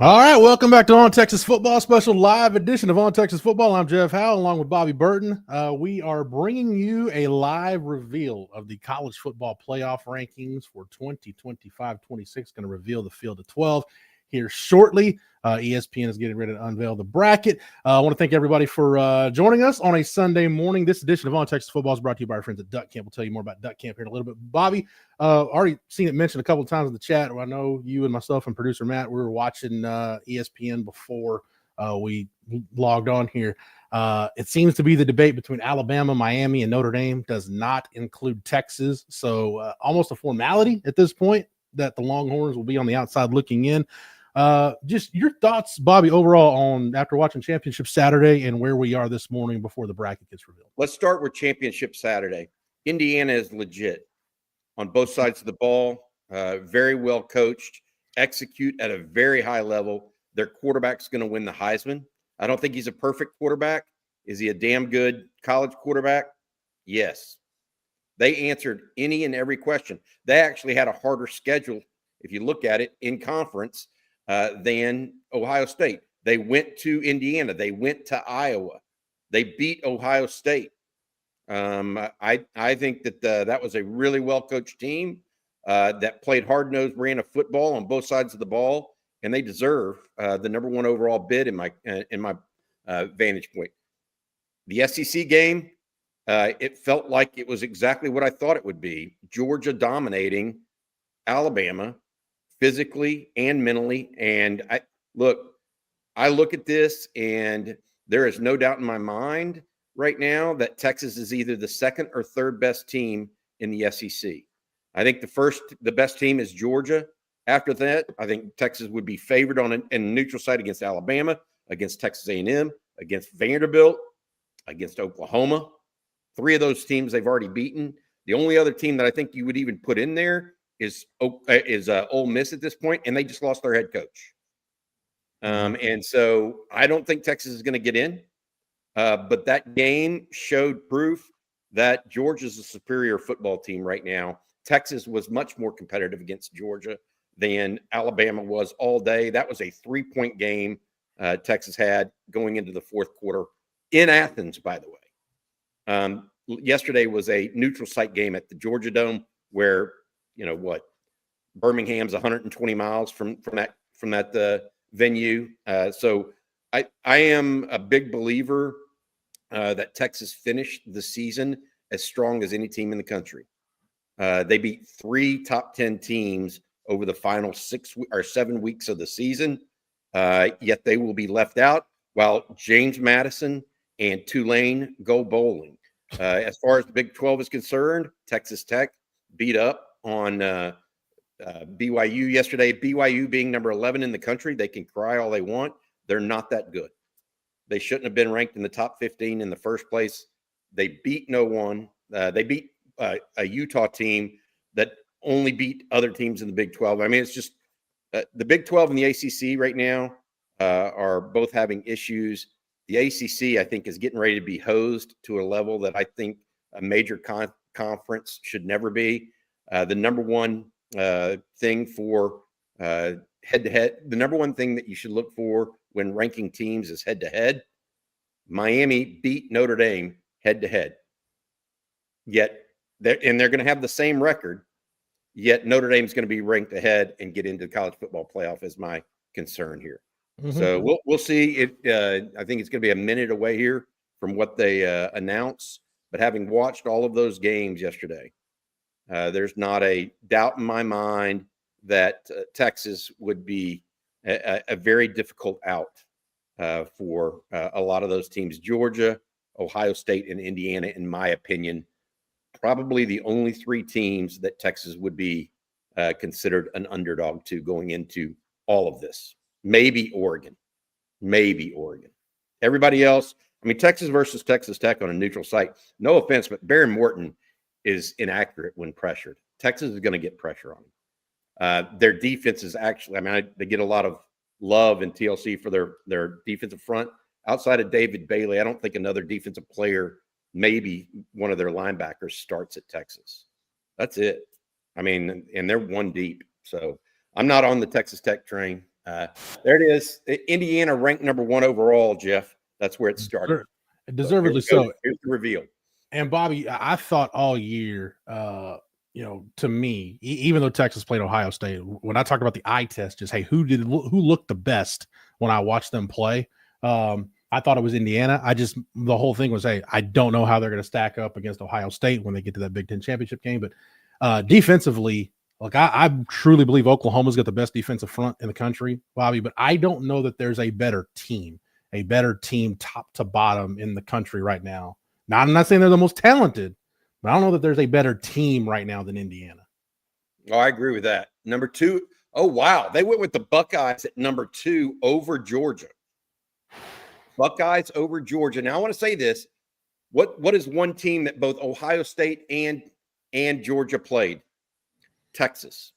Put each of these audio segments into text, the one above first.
All right, welcome back to On Texas Football, special live edition of On Texas Football. I'm Jeff Howell, along with Bobby Burton. We are bringing you a live reveal of the college football playoff rankings for 2025-26. Going to reveal the field of 12 here shortly. ESPN is getting ready to unveil the bracket. I want to thank everybody for joining us on a Sunday morning. This edition of On Texas Football is brought to you by our friends at Duck Camp. We'll tell you more about Duck Camp here in a little bit. Bobby, already seen it mentioned a couple of times in the chat. I know you and myself and producer Matt, we were watching ESPN before we logged on here. It seems to be the debate between Alabama, Miami, and Notre Dame does not include Texas. So almost a formality at this point that the Longhorns will be on the outside looking in. Just your thoughts, Bobby, overall on after watching Championship Saturday and where we are this morning before the bracket gets revealed. Let's start with Championship Saturday. Indiana is legit on both sides of the ball, very well coached, execute at a very high level. Their quarterback's going to win the Heisman. I don't think he's a perfect quarterback. Is he a damn good college quarterback? Yes. They answered any and every question. They actually had a harder schedule, if you look at it, in conference than Ohio State. They went to Indiana. They went to Iowa. They beat Ohio State. I think that that was a really well-coached team that played hard-nosed brand of football on both sides of the ball, and they deserve the number one overall bid in my vantage point. The SEC game, it felt like it was exactly what I thought it would be. Georgia dominating Alabama physically and mentally. And I look at this, and there is no doubt in my mind right now that Texas is either the second or third best team in the SEC. I think the best team is Georgia. After that, I think Texas would be favored on a neutral site against Alabama, against Texas A&M, against Vanderbilt, against Oklahoma. Three of those teams they've already beaten. The only other team that I think you would even put in there is Ole Miss at this point, and they just lost their head coach. And so I don't think Texas is going to get in. But that game showed proof that Georgia's a superior football team right now. Texas was much more competitive against Georgia than Alabama was all day. That was a 3-point game Texas had going into the fourth quarter in Athens, by the way. Yesterday was a neutral site game at the Georgia Dome where, Birmingham's 120 miles from that venue. So I am a big believer that Texas finished the season as strong as any team in the country. They beat 3 top 10 teams over the final 6 or 7 weeks of the season, yet they will be left out while James Madison and Tulane go bowling. As far as the Big 12 is concerned, Texas Tech beat up on BYU yesterday. BYU being number 11 in the country, they can cry all they want. They're not that good. They shouldn't have been ranked in the top 15 in the first place. They beat no one. They beat a Utah team that only beat other teams in the Big 12. I mean, it's just the Big 12 and the ACC right now are both having issues. The ACC, I think, is getting ready to be hosed to a level that I think a major conference should never be. The number one thing for head-to-head, the number one thing that you should look for when ranking teams is head-to-head. Miami beat Notre Dame head-to-head. Yet, they're going to have the same record, yet Notre Dame's going to be ranked ahead and get into the college football playoff is my concern here. Mm-hmm. So we'll see. I think it's going to be a minute away here from what they announce. But having watched all of those games yesterday, there's not a doubt in my mind that Texas would be a very difficult out for a lot of those teams. Georgia, Ohio State, and Indiana, in my opinion, probably the only 3 teams that Texas would be considered an underdog to going into all of this. Maybe Oregon. Everybody else, I mean, Texas versus Texas Tech on a neutral site. No offense, but Behren Morton is inaccurate when pressured. Texas is going to get pressure on them. Their defense is actually, they get a lot of love in TLC for their defensive front. Outside of David Bailey, I don't think another defensive player, maybe one of their linebackers, starts at Texas. That's it. I mean, and they're one deep. So I'm not on the Texas Tech train. There it is. Indiana ranked number 1 overall, Jeff. That's where it started. Deservedly so. Here's the reveal. And Bobby, I thought all year, to me, even though Texas played Ohio State, when I talk about the eye test, just, hey, who looked the best when I watched them play? I thought it was Indiana. The whole thing was, hey, I don't know how they're going to stack up against Ohio State when they get to that Big Ten championship game. But defensively, look, I truly believe Oklahoma's got the best defensive front in the country, Bobby, but I don't know that there's a better team top to bottom in the country right now. Now, I'm not saying they're the most talented, but I don't know that there's a better team right now than Indiana. Oh, I agree with that. Number 2. Oh, wow. They went with the Buckeyes at number 2 over Georgia. Buckeyes over Georgia. Now, I want to say this. What is one team that both Ohio State and Georgia played? Texas,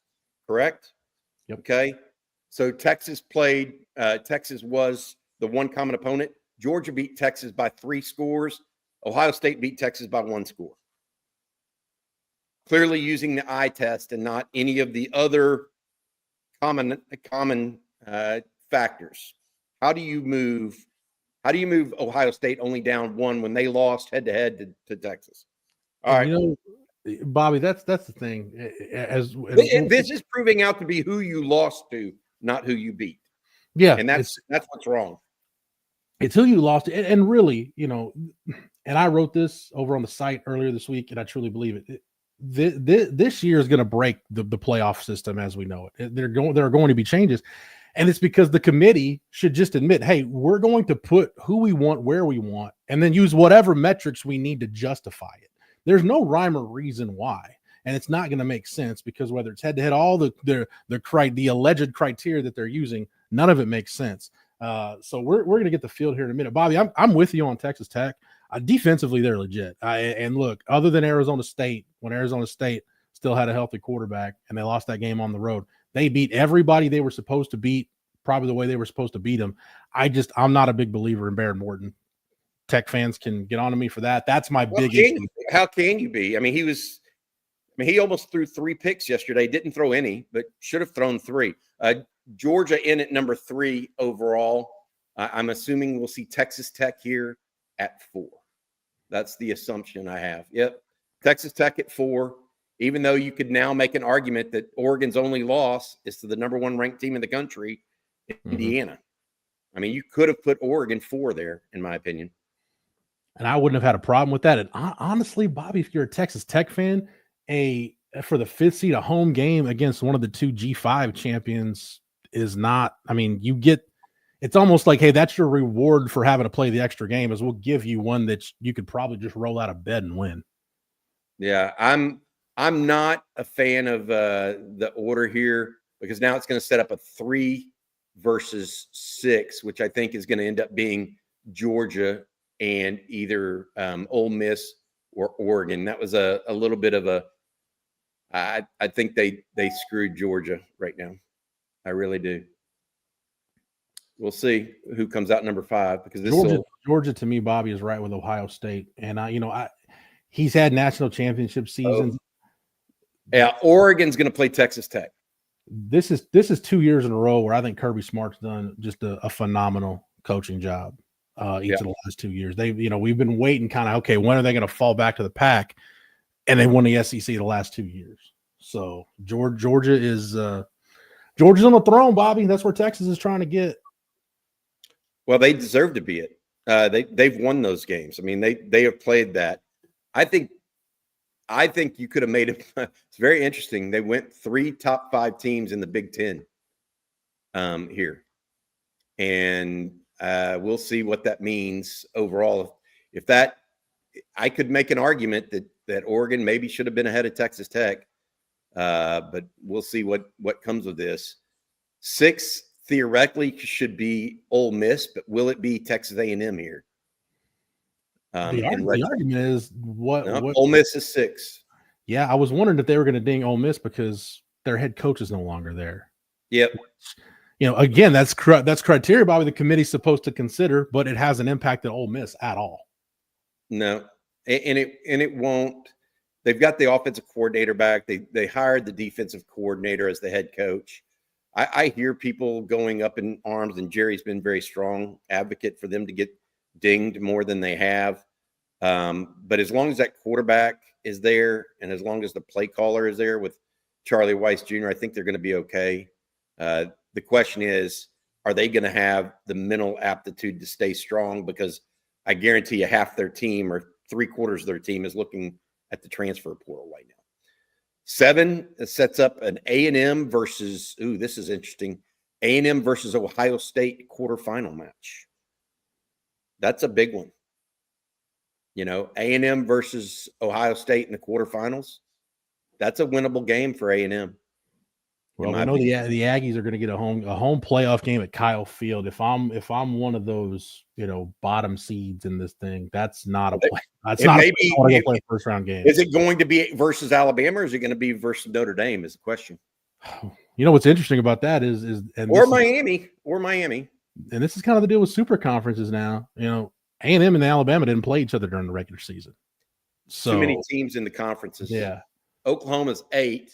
correct? Yep. Okay. So Texas was the one common opponent. Georgia beat Texas by 3 scores. Ohio State beat Texas by 1 score. Clearly using the eye test and not any of the other common factors. How do you move Ohio State only down 1 when they lost head-to-head to Texas? All right. Bobby, that's the thing. This is proving out to be who you lost to, not who you beat. Yeah. And that's what's wrong. It's who you lost. And really, and I wrote this over on the site earlier this week, and I truly believe it. This year is going to break the playoff system as we know it. There are going to be changes. And it's because the committee should just admit, hey, we're going to put who we want, where we want, and then use whatever metrics we need to justify it. There's no rhyme or reason why. And it's not going to make sense because whether it's head to head, all the alleged criteria that they're using, none of it makes sense. So we're going to get the field here in a minute. Bobby, I'm with you on Texas Tech. Defensively, they're legit. And look, other than Arizona State, when Arizona State still had a healthy quarterback and they lost that game on the road, they beat everybody they were supposed to beat, probably the way they were supposed to beat them. I'm not a big believer in Baron Morton. Tech fans can get on to me for that. That's my big issue. How can you be? I mean, he almost threw 3 picks yesterday. Didn't throw any, but should have thrown 3. Georgia in at number 3 overall. I'm assuming we'll see Texas Tech here at 4. That's the assumption I have. Yep. Texas Tech at 4, even though you could now make an argument that Oregon's only loss is to the number 1 ranked team in the country, Indiana. I mean, you could have put Oregon 4 there, in my opinion. And I wouldn't have had a problem with that. And honestly, Bobby, if you're a Texas Tech fan, for the 5th seed, a home game against one of the 2 G5 champions is not, I mean, it's almost like, hey, that's your reward for having to play the extra game, is we'll give you one that you could probably just roll out of bed and win. Yeah, I'm not a fan of the order here because now it's going to set up a 3 versus 6, which I think is going to end up being Georgia and either Ole Miss or Oregon. That was a little bit of I think they screwed Georgia right now. I really do. We'll see who comes out number 5 because Georgia to me, Bobby, is right with Ohio State, and he's had national championship seasons. Yeah, Oregon's going to play Texas Tech. This is 2 years in a row where I think Kirby Smart's done just a phenomenal coaching job. Each of the last 2 years, we've been waiting kind of, okay, when are they going to fall back to the pack? And they won the SEC the last 2 years. So Georgia's on the throne, Bobby. That's where Texas is trying to get. Well, they deserve to be it. They've won those games. I mean, they have played that. I think you could have made it. It's very interesting. They went 3 top 5 teams in the Big Ten here, and we'll see what that means overall. If that, I could make an argument that Oregon maybe should have been ahead of Texas Tech, but we'll see what comes of this. 6 theoretically should be Ole Miss, but will it be Texas A&M here? The argument is what Ole Miss is 6. Yeah, I was wondering if they were going to ding Ole Miss because their head coach is no longer there. Yep. Again, that's criteria, Bobby, the committee's supposed to consider, but it hasn't impacted Ole Miss at all. No, and it won't. They've got the offensive coordinator back. They hired the defensive coordinator as the head coach. I hear people going up in arms, and Jerry's been very strong advocate for them to get dinged more than they have. But as long as that quarterback is there, and as long as the play caller is there with Charlie Weiss Jr., I think they're going to be okay. The question is, are they going to have the mental aptitude to stay strong? Because I guarantee you half their team or 3/4 of their team is looking at the transfer portal right now. 7 sets up an A&M versus, this is interesting, A&M versus Ohio State quarterfinal match. That's a big one. A&M versus Ohio State in the quarterfinals. That's a winnable game for A&M. Well, we know the Aggies are going to get a home playoff game at Kyle Field. If I'm one of those, bottom seeds in this thing, that's not a play. That's not a first round game. Is it going to be versus Alabama, or is it going to be versus Notre Dame? Is the question. What's interesting about that is Miami. And this is kind of the deal with super conferences now. A&M and Alabama didn't play each other during the regular season. So too many teams in the conferences. Yeah. Oklahoma's 8.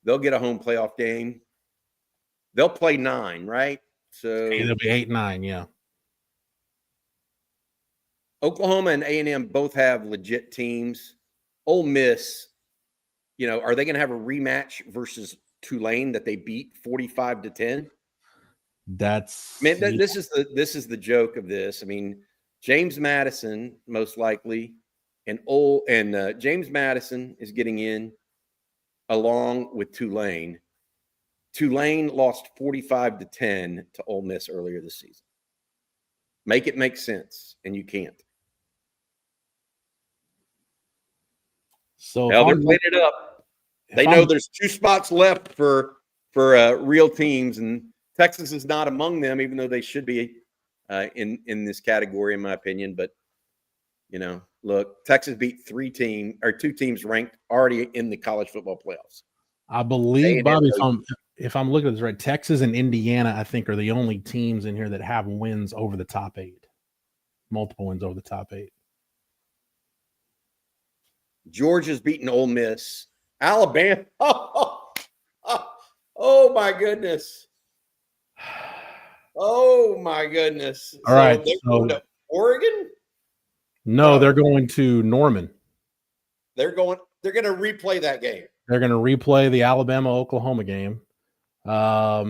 They'll get a home playoff game. They'll play 9, right? So it'll be 8-9, yeah. Oklahoma and A&M both have legit teams. Ole Miss, are they going to have a rematch versus Tulane that they beat 45-10? This is the joke of this. I mean, James Madison most likely, and James Madison is getting in along with Tulane. Tulane lost 45-10 to Ole Miss earlier this season. Make it make sense, and you can't. So they're playing it up. They know there's 2 spots left for real teams, and Texas is not among them, even though they should be in this category, in my opinion. But look, Texas beat 2 teams ranked already in the college football playoffs. I believe, Bobby, if I'm looking at this right, Texas and Indiana, I think, are the only teams in here that have wins over the top 8. Multiple wins over the top 8. Georgia's beaten Ole Miss. Alabama. Oh my goodness. Oh my goodness. All right. They're going to Oregon? No, they're going to Norman. They're going to replay that game. They're going to replay the Alabama-Oklahoma game. I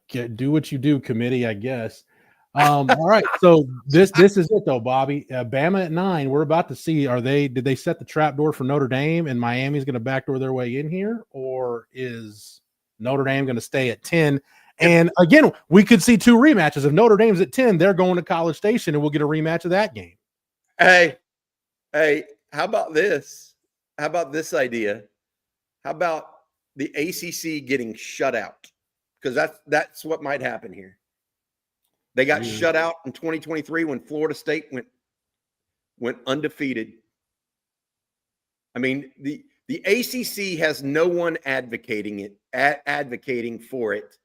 can do what you do, committee, I guess. All right. So this is it though, Bobby. Bama at 9. We're about to see, did they set the trap door for Notre Dame and Miami's going to backdoor their way in here, or is Notre Dame going to stay at 10? And again, we could see 2 rematches. If Notre Dame's at 10, they're going to College Station and we'll get a rematch of that game. Hey, how about this? How about this idea? How about the ACC getting shut out? Because that's what might happen here. They got shut out in 2023 when Florida State went undefeated. I mean, the ACC has no one advocating for it.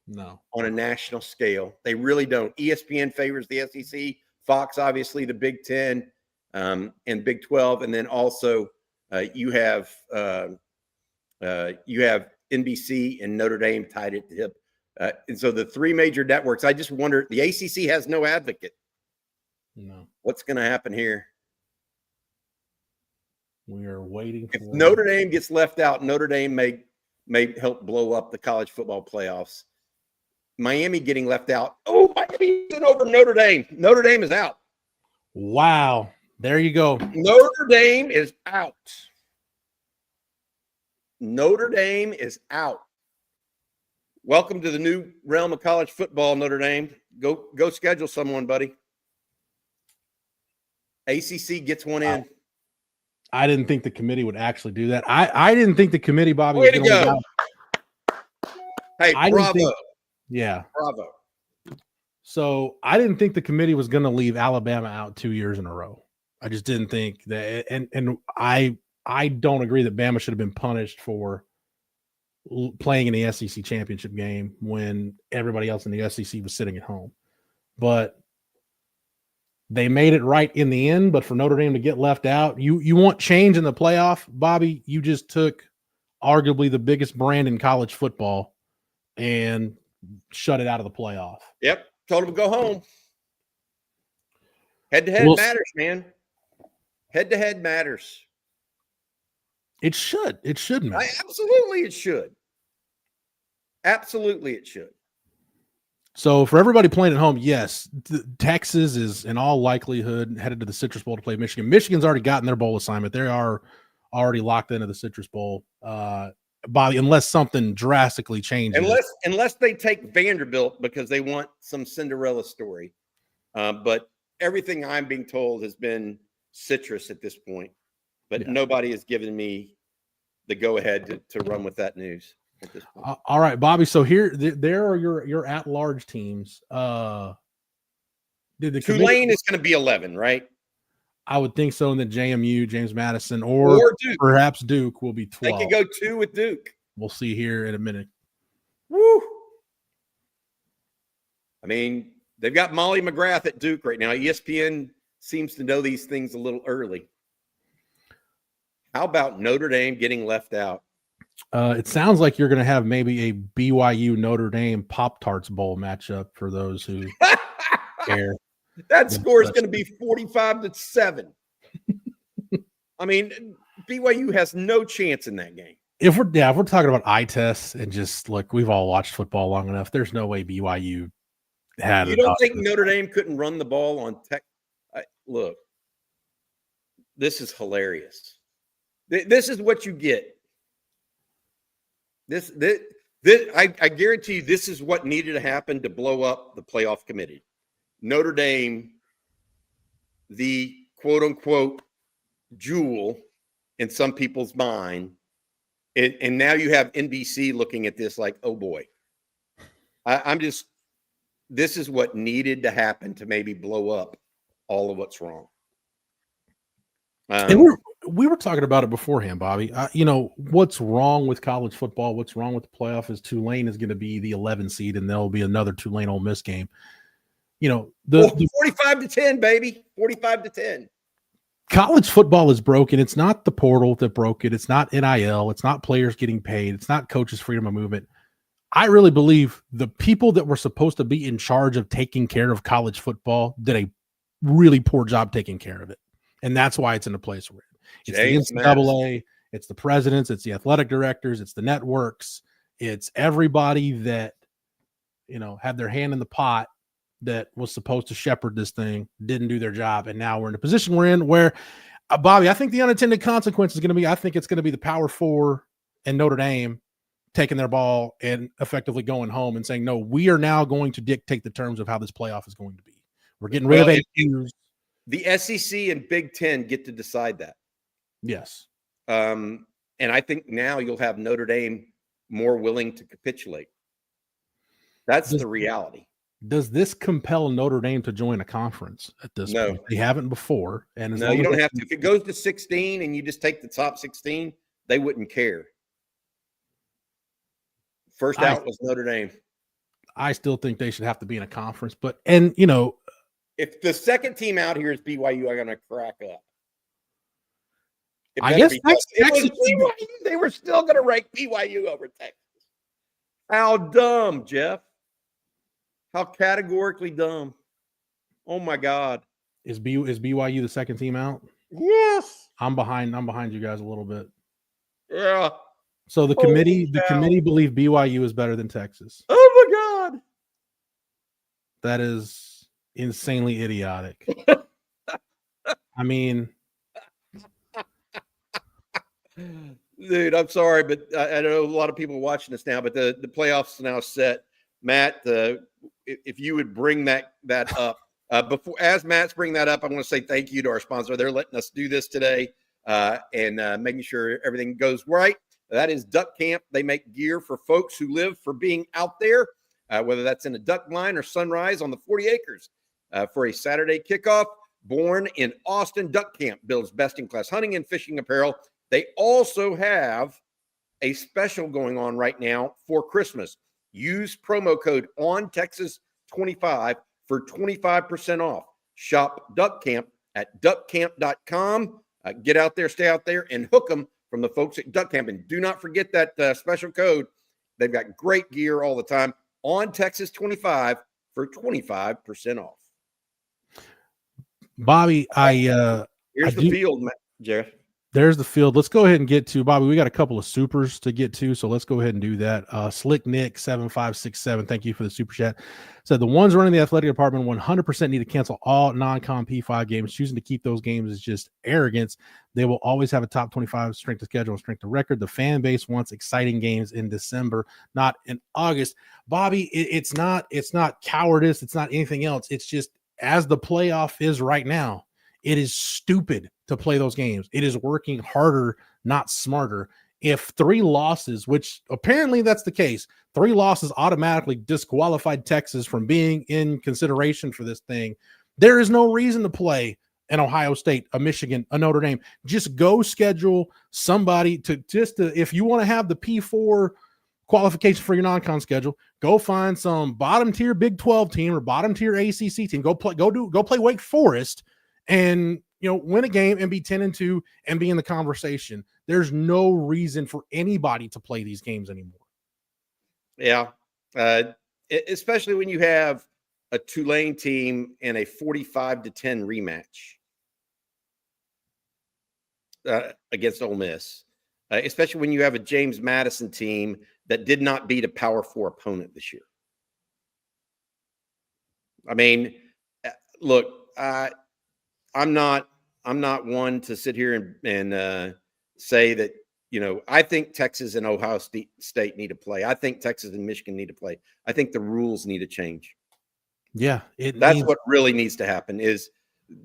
No. On a national scale. They really don't. ESPN favors the SEC, Fox, obviously, the Big 10, and Big 12. And then also you have NBC and Notre Dame tied at the hip. And so the 3 major networks, I just wonder, the ACC has no advocate. No. What's going to happen here? We are waiting. If Notre Dame gets left out, Notre Dame may help blow up the college football playoffs. Miami getting left out. Oh, Miami isn't over Notre Dame. Notre Dame is out. Wow. There you go. Notre Dame is out. Notre Dame is out. Welcome to the new realm of college football, Notre Dame. Go schedule someone, buddy. ACC gets one in. I didn't think the committee would actually do that. I didn't think the committee, Bobby. Way to go. Hey, bravo. Yeah. Bravo. So I didn't think the committee was going to leave Alabama out 2 years in a row. I just didn't think that. And I don't agree that Bama should have been punished for playing in the SEC championship game when everybody else in the SEC was sitting at home. But they made it right in the end. But for Notre Dame to get left out, you want change in the playoff, Bobby? You just took arguably the biggest brand in college football and shut it out of the playoff. Yep. Told them to go home. Head-to-head matters, man. Head-to-head matters. It should. It should matter. Absolutely it should. Absolutely it should. So for everybody playing at home, yes, Texas is in all likelihood headed to the Citrus Bowl to play Michigan. Michigan's already gotten their bowl assignment. They are already locked into the Citrus Bowl, Bobby, unless something drastically changes. Unless they take Vanderbilt because they want some Cinderella story. But everything I'm being told has been Citrus at this point. But nobody has given me the go-ahead to run with that news. All right, Bobby. So there are your at-large teams. Tulane is going to be 11, right? I would think so. And then JMU, James Madison, or Duke. Perhaps Duke will be 12. They could go 2 with Duke. We'll see here in a minute. Woo! I mean, they've got Molly McGrath at Duke right now. ESPN seems to know these things a little early. How about Notre Dame getting left out? It sounds like you're going to have maybe a BYU Notre Dame Pop-Tarts Bowl matchup for those who care. That score is going to be 45-7. I mean, BYU has no chance in that game. If we're talking about eye tests and just look, we've all watched football long enough. There's no way BYU had. You don't think Notre Dame couldn't run the ball on Tech? Look, this is hilarious. This is what you get. This I guarantee you this is what needed to happen to blow up the playoff committee. Notre Dame, the quote-unquote jewel in some people's mind, and now you have NBC looking at this like, oh boy. This is what needed to happen to maybe blow up all of what's wrong. And we were talking about it beforehand, Bobby. What's wrong with college football? What's wrong with the playoff is Tulane is going to be the 11 seed, and there'll be another Tulane Ole Miss game. The 45-10, baby, 45-10. College football is broken. It's not the portal that broke it. It's not NIL. It's not players getting paid. It's not coaches' freedom of movement. I really believe the people that were supposed to be in charge of taking care of college football did a really poor job taking care of it. And that's why it's in the place we're in. It's James the NCAA, it's the presidents, it's the athletic directors, it's the networks, it's everybody that, had their hand in the pot that was supposed to shepherd this thing, didn't do their job. And now we're in a position we're in where, Bobby, I think the unintended consequence is going to be, I think it's going to be the Power Four and Notre Dame taking their ball and effectively going home and saying, no, we are now going to dictate the terms of how this playoff is going to be. We're getting rid of AQs. The SEC and Big Ten get to decide that. Yes. And I think now you'll have Notre Dame more willing to capitulate. That's the reality. Does this compel Notre Dame to join a conference at this point? They haven't before. And no, you don't have to. If it goes to 16 and you just take the top 16, they wouldn't care. First out was Notre Dame. I still think they should have to be in a conference. If the second team out here is BYU, I'm going to crack up. I guess Texas, they were still going to rank BYU over Texas. How dumb, Jeff. How categorically dumb. Oh, my God. Is BYU the second team out? Yes. I'm behind you guys a little bit. Yeah. So the committee believe BYU is better than Texas. Oh, my God. That is insanely idiotic. I mean, dude, I'm sorry, but I know a lot of people watching this now, but the playoffs are now set. Matt, if you would bring that up before, as Matt's bringing that up, I want to say thank you to our sponsor. They're letting us do this today and making sure everything goes right. That is Duck Camp. They make gear for folks who live for being out there, whether that's in a duck line or sunrise on the 40 acres for a Saturday kickoff. Born in Austin, Duck Camp builds best-in-class hunting and fishing apparel. They also have a special going on right now for Christmas. Use promo code ONTexas25 for 25% off. Shop Duck Camp at duckcamp.com. Get out there, stay out there, and hook them from the folks at Duck Camp. And do not forget that special code They've got great gear all the time on Texas 25 for 25% off. Bobby, Here's the field, Jeff. There's the field. Let's go ahead and get to Bobby. We got a couple of supers to get to, so let's go ahead and do that. Slick Nick 7567. Thank you for the super chat. Said the ones running the athletic department 100% need to cancel all non-con P5 games. Choosing to keep those games is just arrogance. They will always have a top 25 strength of schedule and strength of record. The fan base wants exciting games in December, not in August. Bobby, it's not cowardice. It's not anything else. It's just as the playoff is right now. It is stupid to play those games. It is working harder, not smarter. If 3 losses, which apparently that's the case, 3 losses automatically disqualified Texas from being in consideration for this thing, there is no reason to play an Ohio State, a Michigan, a Notre Dame. Just go schedule somebody to if you want to have the P4 qualification for your non-con schedule, go find some bottom tier Big 12 team or bottom tier ACC team. Go play Wake Forest and win a game and be 10-2 and be in the conversation. There's no reason for anybody to play these games anymore. Yeah. Especially when you have a Tulane team and a 45-10 rematch against Ole Miss. Especially when you have a James Madison team that did not beat a Power 4 opponent this year. I mean, look, I'm not one to sit here and say that, I think Texas and Ohio State need to play. I think Texas and Michigan need to play. I think the rules need to change. Yeah. That's what really needs to happen is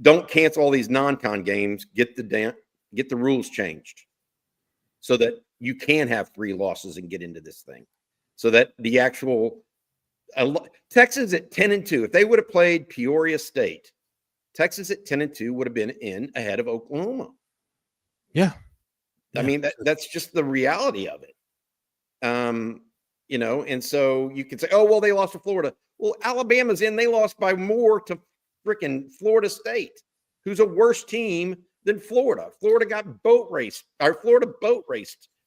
don't cancel all these non-con games. Get the rules changed so that you can have 3 losses and get into this thing. So that the actual Texas at 10-2, if they would have played Peoria State, Texas at 10-2 would have been in ahead of Oklahoma. Yeah. I mean, that's just the reality of it. And so you could say, oh, well, they lost to Florida. Well, Alabama's in. They lost by more to freaking Florida State, who's a worse team than Florida. Florida boat raced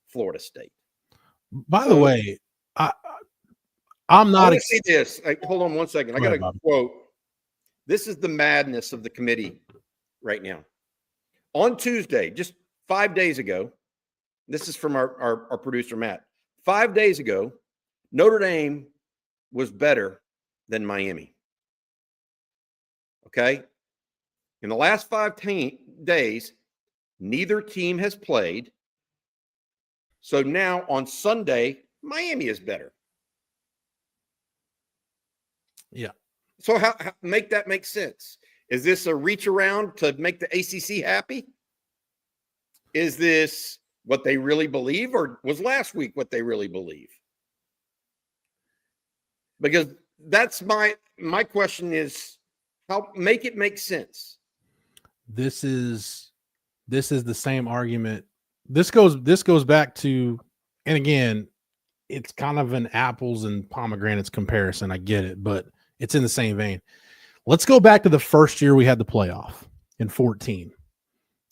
Florida State. By the way, I'm not. See this. Hold on one second. I got a quote. This is the madness of the committee right now. On Tuesday, just 5 days ago, this is from our producer, Matt. 5 days ago, Notre Dame was better than Miami. Okay? In the last 5 days, neither team has played. So now on Sunday, Miami is better. Yeah. So how make that make sense? Is this a reach around to make the ACC happy? Is this what they really believe, or was last week what they really believe? Because that's my question is how make it make sense. This is the same argument. This goes back to, and again, it's kind of an apples and pomegranates comparison. I get it, but it's in the same vein. Let's go back to the first year we had the playoff in 2014.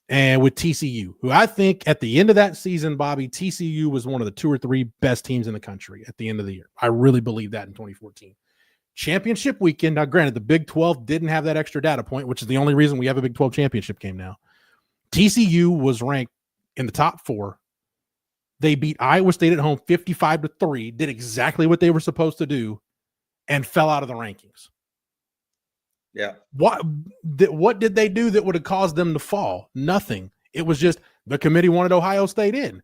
And with TCU, who I think at the end of that season, Bobby, TCU was one of the 2 or 3 best teams in the country at the end of the year. I really believe that in 2014. Championship weekend. Now, granted, the Big 12 didn't have that extra data point, which is the only reason we have a Big 12 championship game now. TCU was ranked in the top 4. They beat Iowa State at home 55-3, did exactly what they were supposed to do, and fell out of the rankings. Yeah. What did they do that would have caused them to fall? Nothing. It was just the committee wanted Ohio State in.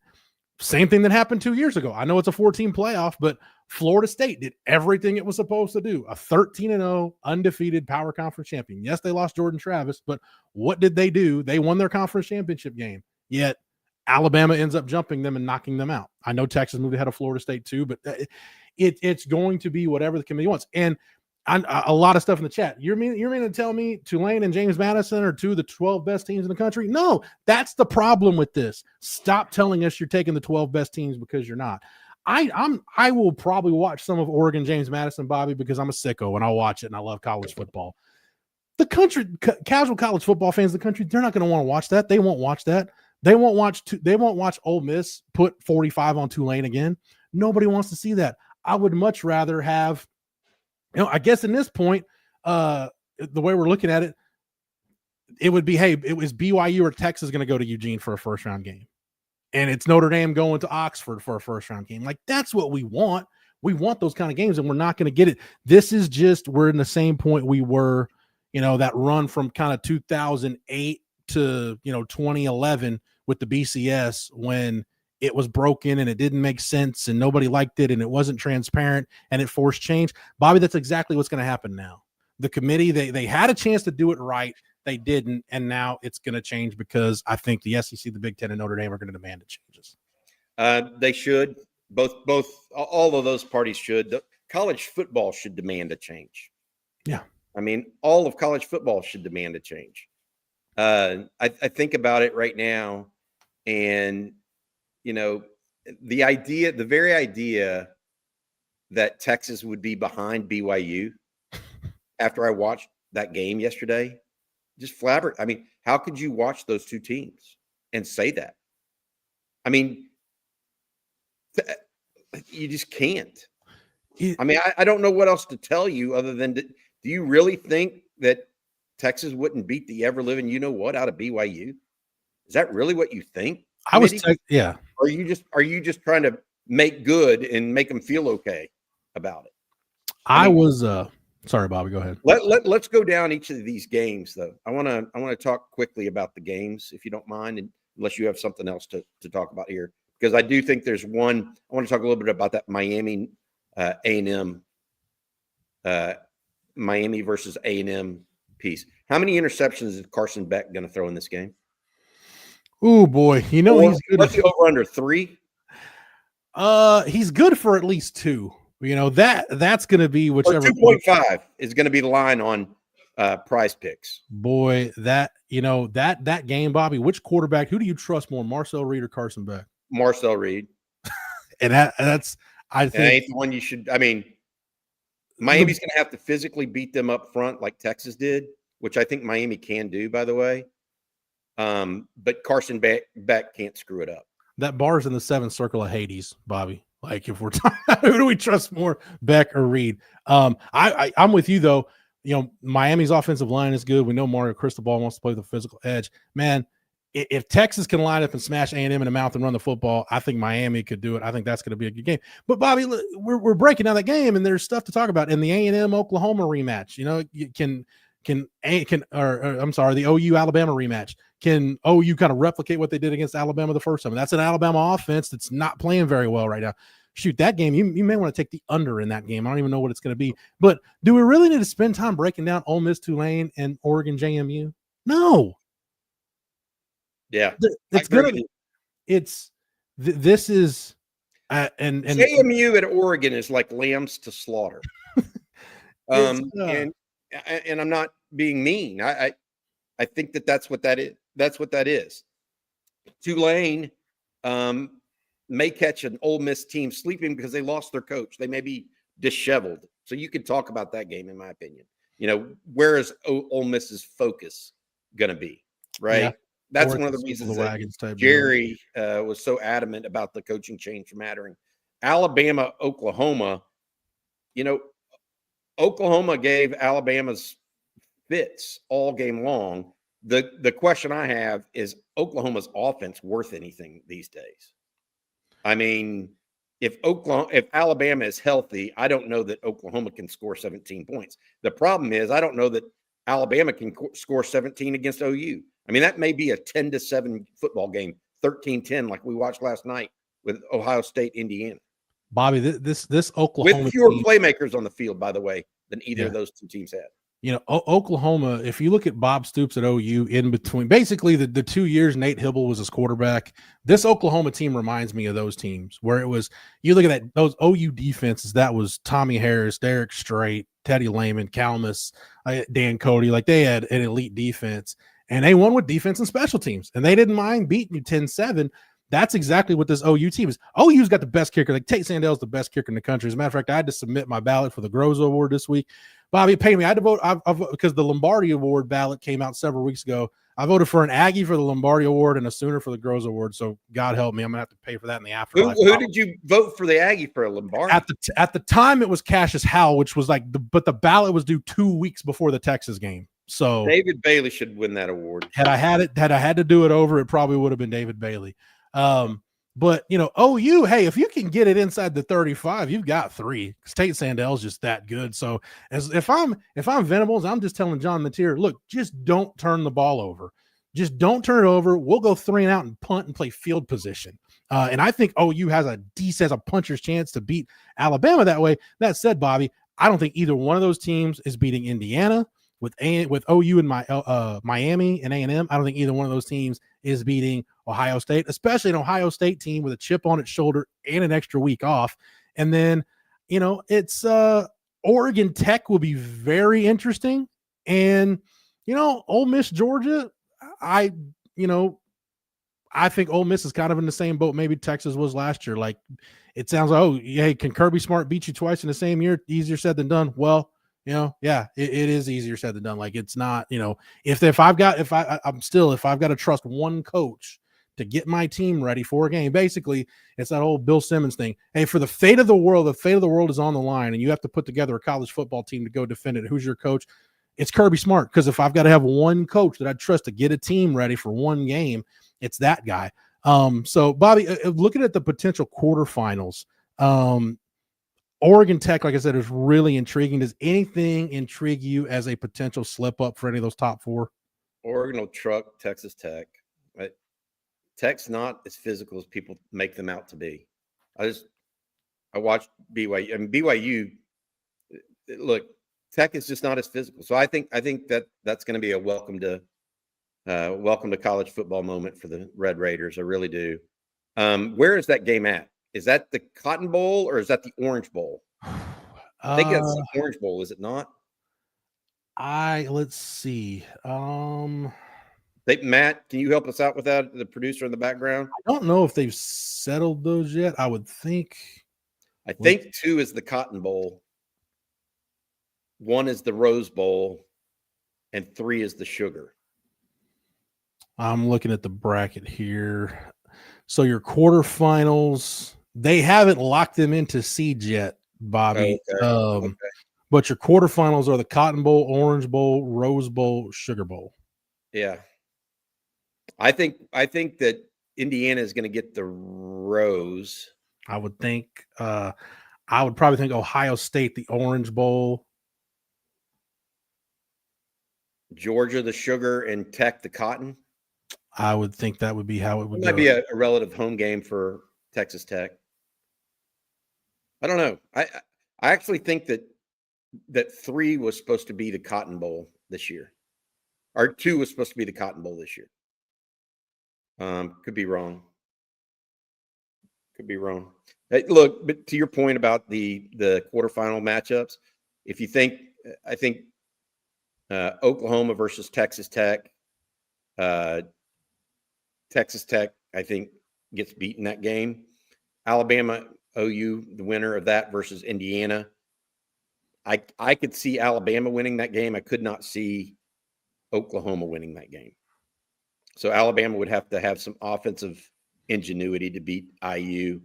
Same thing that happened 2 years ago. I know it's a 14 playoff, but Florida State did everything it was supposed to do. A 13-0 undefeated power conference champion. Yes, they lost Jordan Travis, but what did they do? They won their conference championship game. Yet Alabama ends up jumping them and knocking them out. I know Texas moved ahead of Florida State too, but it's going to be whatever the committee wants. And a lot of stuff in the chat. You're meaning to tell me Tulane and James Madison are 2 of the 12 best teams in the country? No, that's the problem with this. Stop telling us you're taking the 12 best teams because you're not. I will probably watch some of Oregon, James Madison, Bobby, because I'm a sicko and I'll watch it and I love college football. The country, casual college football fans of the country, they're not going to want to watch that. They won't watch that. They won't watch Ole Miss put 45 on Tulane again. Nobody wants to see that. I would much rather have, I guess in this point, the way we're looking at it, it would be, hey, it was BYU or Texas going to go to Eugene for a first round game. And it's Notre Dame going to Oxford for a first round game. Like, that's what we want. We want those kind of games, and we're not going to get it. This is just, we're in the same point we were, that run from kind of 2008 to, 2011 with the BCS, when it was broken and it didn't make sense and nobody liked it and it wasn't transparent and it forced change. Bobby, that's exactly what's going to happen now. The committee, they had a chance to do it right. They didn't, and now it's going to change because I think the SEC, the Big Ten, and Notre Dame are going to demand it changes. They should. All of those parties should. College football should demand a change. Yeah. I mean, all of college football should demand a change. I think about it right now, and, the very idea that Texas would be behind BYU after I watched that game yesterday, just flabbergasted. I mean, how could you watch those two teams and say that? I mean, you just can't. I mean, I don't know what else to tell you other than, do you really think that Texas wouldn't beat the ever-living you-know-what out of BYU? Is that really what you think? Yeah. Or are you just trying to make good and make them feel okay about it? Sorry, Bobby, go ahead. Let's go down each of these games, though. I want to talk quickly about the games, if you don't mind, and unless you have something else to talk about here, because I do think there's one. I want to talk a little bit about that Miami A&M, Miami versus A&M piece. How many interceptions is Carson Beck going to throw in this game? Oh boy, he's good. Let's go over under 3. He's good for at least 2. That's going to be whichever. 2.5 is going to be the line on Prize Picks. Boy, that game, Bobby. Which quarterback? Who do you trust more, Marcel Reed or Carson Beck? Marcel Reed. And that's, I think, that ain't the one you should. I mean, Miami's going to have to physically beat them up front like Texas did, which I think Miami can do, by the way. But Carson Beck can't screw it up. That bar's in the 7th circle of Hades, Bobby. Like, if we're talking, who do we trust more, Beck or Reed? I'm with you though. Miami's offensive line is good. We know Mario Cristobal wants to play the physical edge. Man, if Texas can line up and smash A&M in the mouth and run the football, I think Miami could do it. I think that's going to be a good game. But Bobby, we're breaking down that game, and there's stuff to talk about in the A&M Oklahoma rematch. The OU Alabama rematch. Can OU kind of replicate what they did against Alabama the first time? That's an Alabama offense that's not playing very well right now. Shoot, that game, you may want to take the under in that game. I don't even know what it's going to be. But do we really need to spend time breaking down Ole Miss, Tulane, and Oregon JMU? No. Yeah. It's going to be. This is and JMU at Oregon is like lambs to slaughter. And I'm not being mean. I think that's what that is. That's what that is. Tulane may catch an Ole Miss team sleeping because they lost their coach. They may be disheveled. So you could talk about that game, in my opinion. Where is Ole Miss's focus going to be? Right. Yeah. That's one of the reasons that Jerry was so adamant about the coaching change mattering. Alabama, Oklahoma, Oklahoma gave Alabama's fits all game long. The question I have is Oklahoma's offense worth anything these days? I mean, if Alabama is healthy, I don't know that Oklahoma can score 17 points. The problem is I don't know that Alabama can score 17 against OU. I mean, that may be a 10-7 football game, 13-10, like we watched last night with Ohio State, Indiana. Bobby, this Oklahoma with fewer playmakers on the field, by the way, than either of those two teams had. Oklahoma, if you look at Bob Stoops at OU in between, basically the 2 years Nate Hibble was his quarterback, this Oklahoma team reminds me of those teams where it was, you look at those OU defenses, that was Tommy Harris, Derek Strait, Teddy Lehman, Kalmus, Dan Cody, like they had an elite defense, and they won with defense and special teams, and they didn't mind beating you 10-7. That's exactly what this OU team is. OU's got the best kicker. Like Tate Sandell's the best kicker in the country. As a matter of fact, I had to submit my ballot for the Groza Award this week. Bobby, pay me. I had to vote because the Lombardi Award ballot came out several weeks ago. I voted for an Aggie for the Lombardi Award and a Sooner for the Groves Award. So God help me, I'm gonna have to pay for that in the afterlife. Who did you vote for the Aggie for a Lombardi? At the time, it was Cassius Howell, which was but the ballot was due 2 weeks before the Texas game. So David Bailey should win that award. Had I had to do it over, it probably would have been David Bailey. But OU, hey, if you can get it inside the 35, you've got 3. Tate Sandel's just that good. So if I'm Venables, I'm just telling John Mateer, look, just don't turn the ball over. Just don't turn it over. We'll go 3 and out and punt and play field position. And I think OU has a puncher's chance to beat Alabama that way. That said, Bobby, I don't think either one of those teams is beating Indiana. With OU and Miami and A&M, I don't think either one of those teams is beating Ohio State, especially an Ohio State team with a chip on its shoulder and an extra week off. And then, it's Oregon Tech will be very interesting. And, Ole Miss, Georgia, I think Ole Miss is kind of in the same boat maybe Texas was last year. Like, it sounds like, hey, can Kirby Smart beat you twice in the same year? Easier said than done. Well, it is easier said than done. Like, it's not, if I've got to trust one coach to get my team ready for a game, basically it's that old Bill Simmons thing. Hey, for the fate of the world is on the line and you have to put together a college football team to go defend it. Who's your coach? It's Kirby Smart. Because if I've got to have one coach that I trust to get a team ready for one game, it's that guy. So Bobby, looking at the potential quarterfinals, Oregon Tech, like I said, is really intriguing. Does anything intrigue you as a potential slip up for any of those top 4? Oregon will truck Texas Tech. Right? Tech's not as physical as people make them out to be. I watched BYU. I mean, BYU. Look, Tech is just not as physical. So I think that's going to be a welcome to college football moment for the Red Raiders. I really do. Where is that game at? Is that the Cotton Bowl or is that the Orange Bowl? I think that's the Orange Bowl, is it not? Let's see. Matt, can you help us out with that? The producer in the background. I don't know if they've settled those yet. I would think. I think 2 is the Cotton Bowl. 1 is the Rose Bowl, and 3 is the Sugar. I'm looking at the bracket here. So your quarterfinals, they haven't locked them into seeds yet, Bobby. Okay. But your quarterfinals are the Cotton Bowl, Orange Bowl, Rose Bowl, Sugar Bowl. Yeah. I think that Indiana is going to get the Rose. I would probably think Ohio State, the Orange Bowl. Georgia, the Sugar, and Tech, the Cotton. I would think that would be how it would go. Might be a relative home game for Texas Tech. I don't know. I actually think that 3 was supposed to be the Cotton Bowl this year, or 2 was supposed to be the Cotton Bowl this year. Could be wrong. Hey, look, but to your point about the quarterfinal matchups, I think Oklahoma versus Texas Tech. Texas Tech, I think, gets beaten that game. Alabama, OU, the winner of that versus Indiana. I could see Alabama winning that game. I could not see Oklahoma winning that game. So Alabama would have to have some offensive ingenuity to beat IU.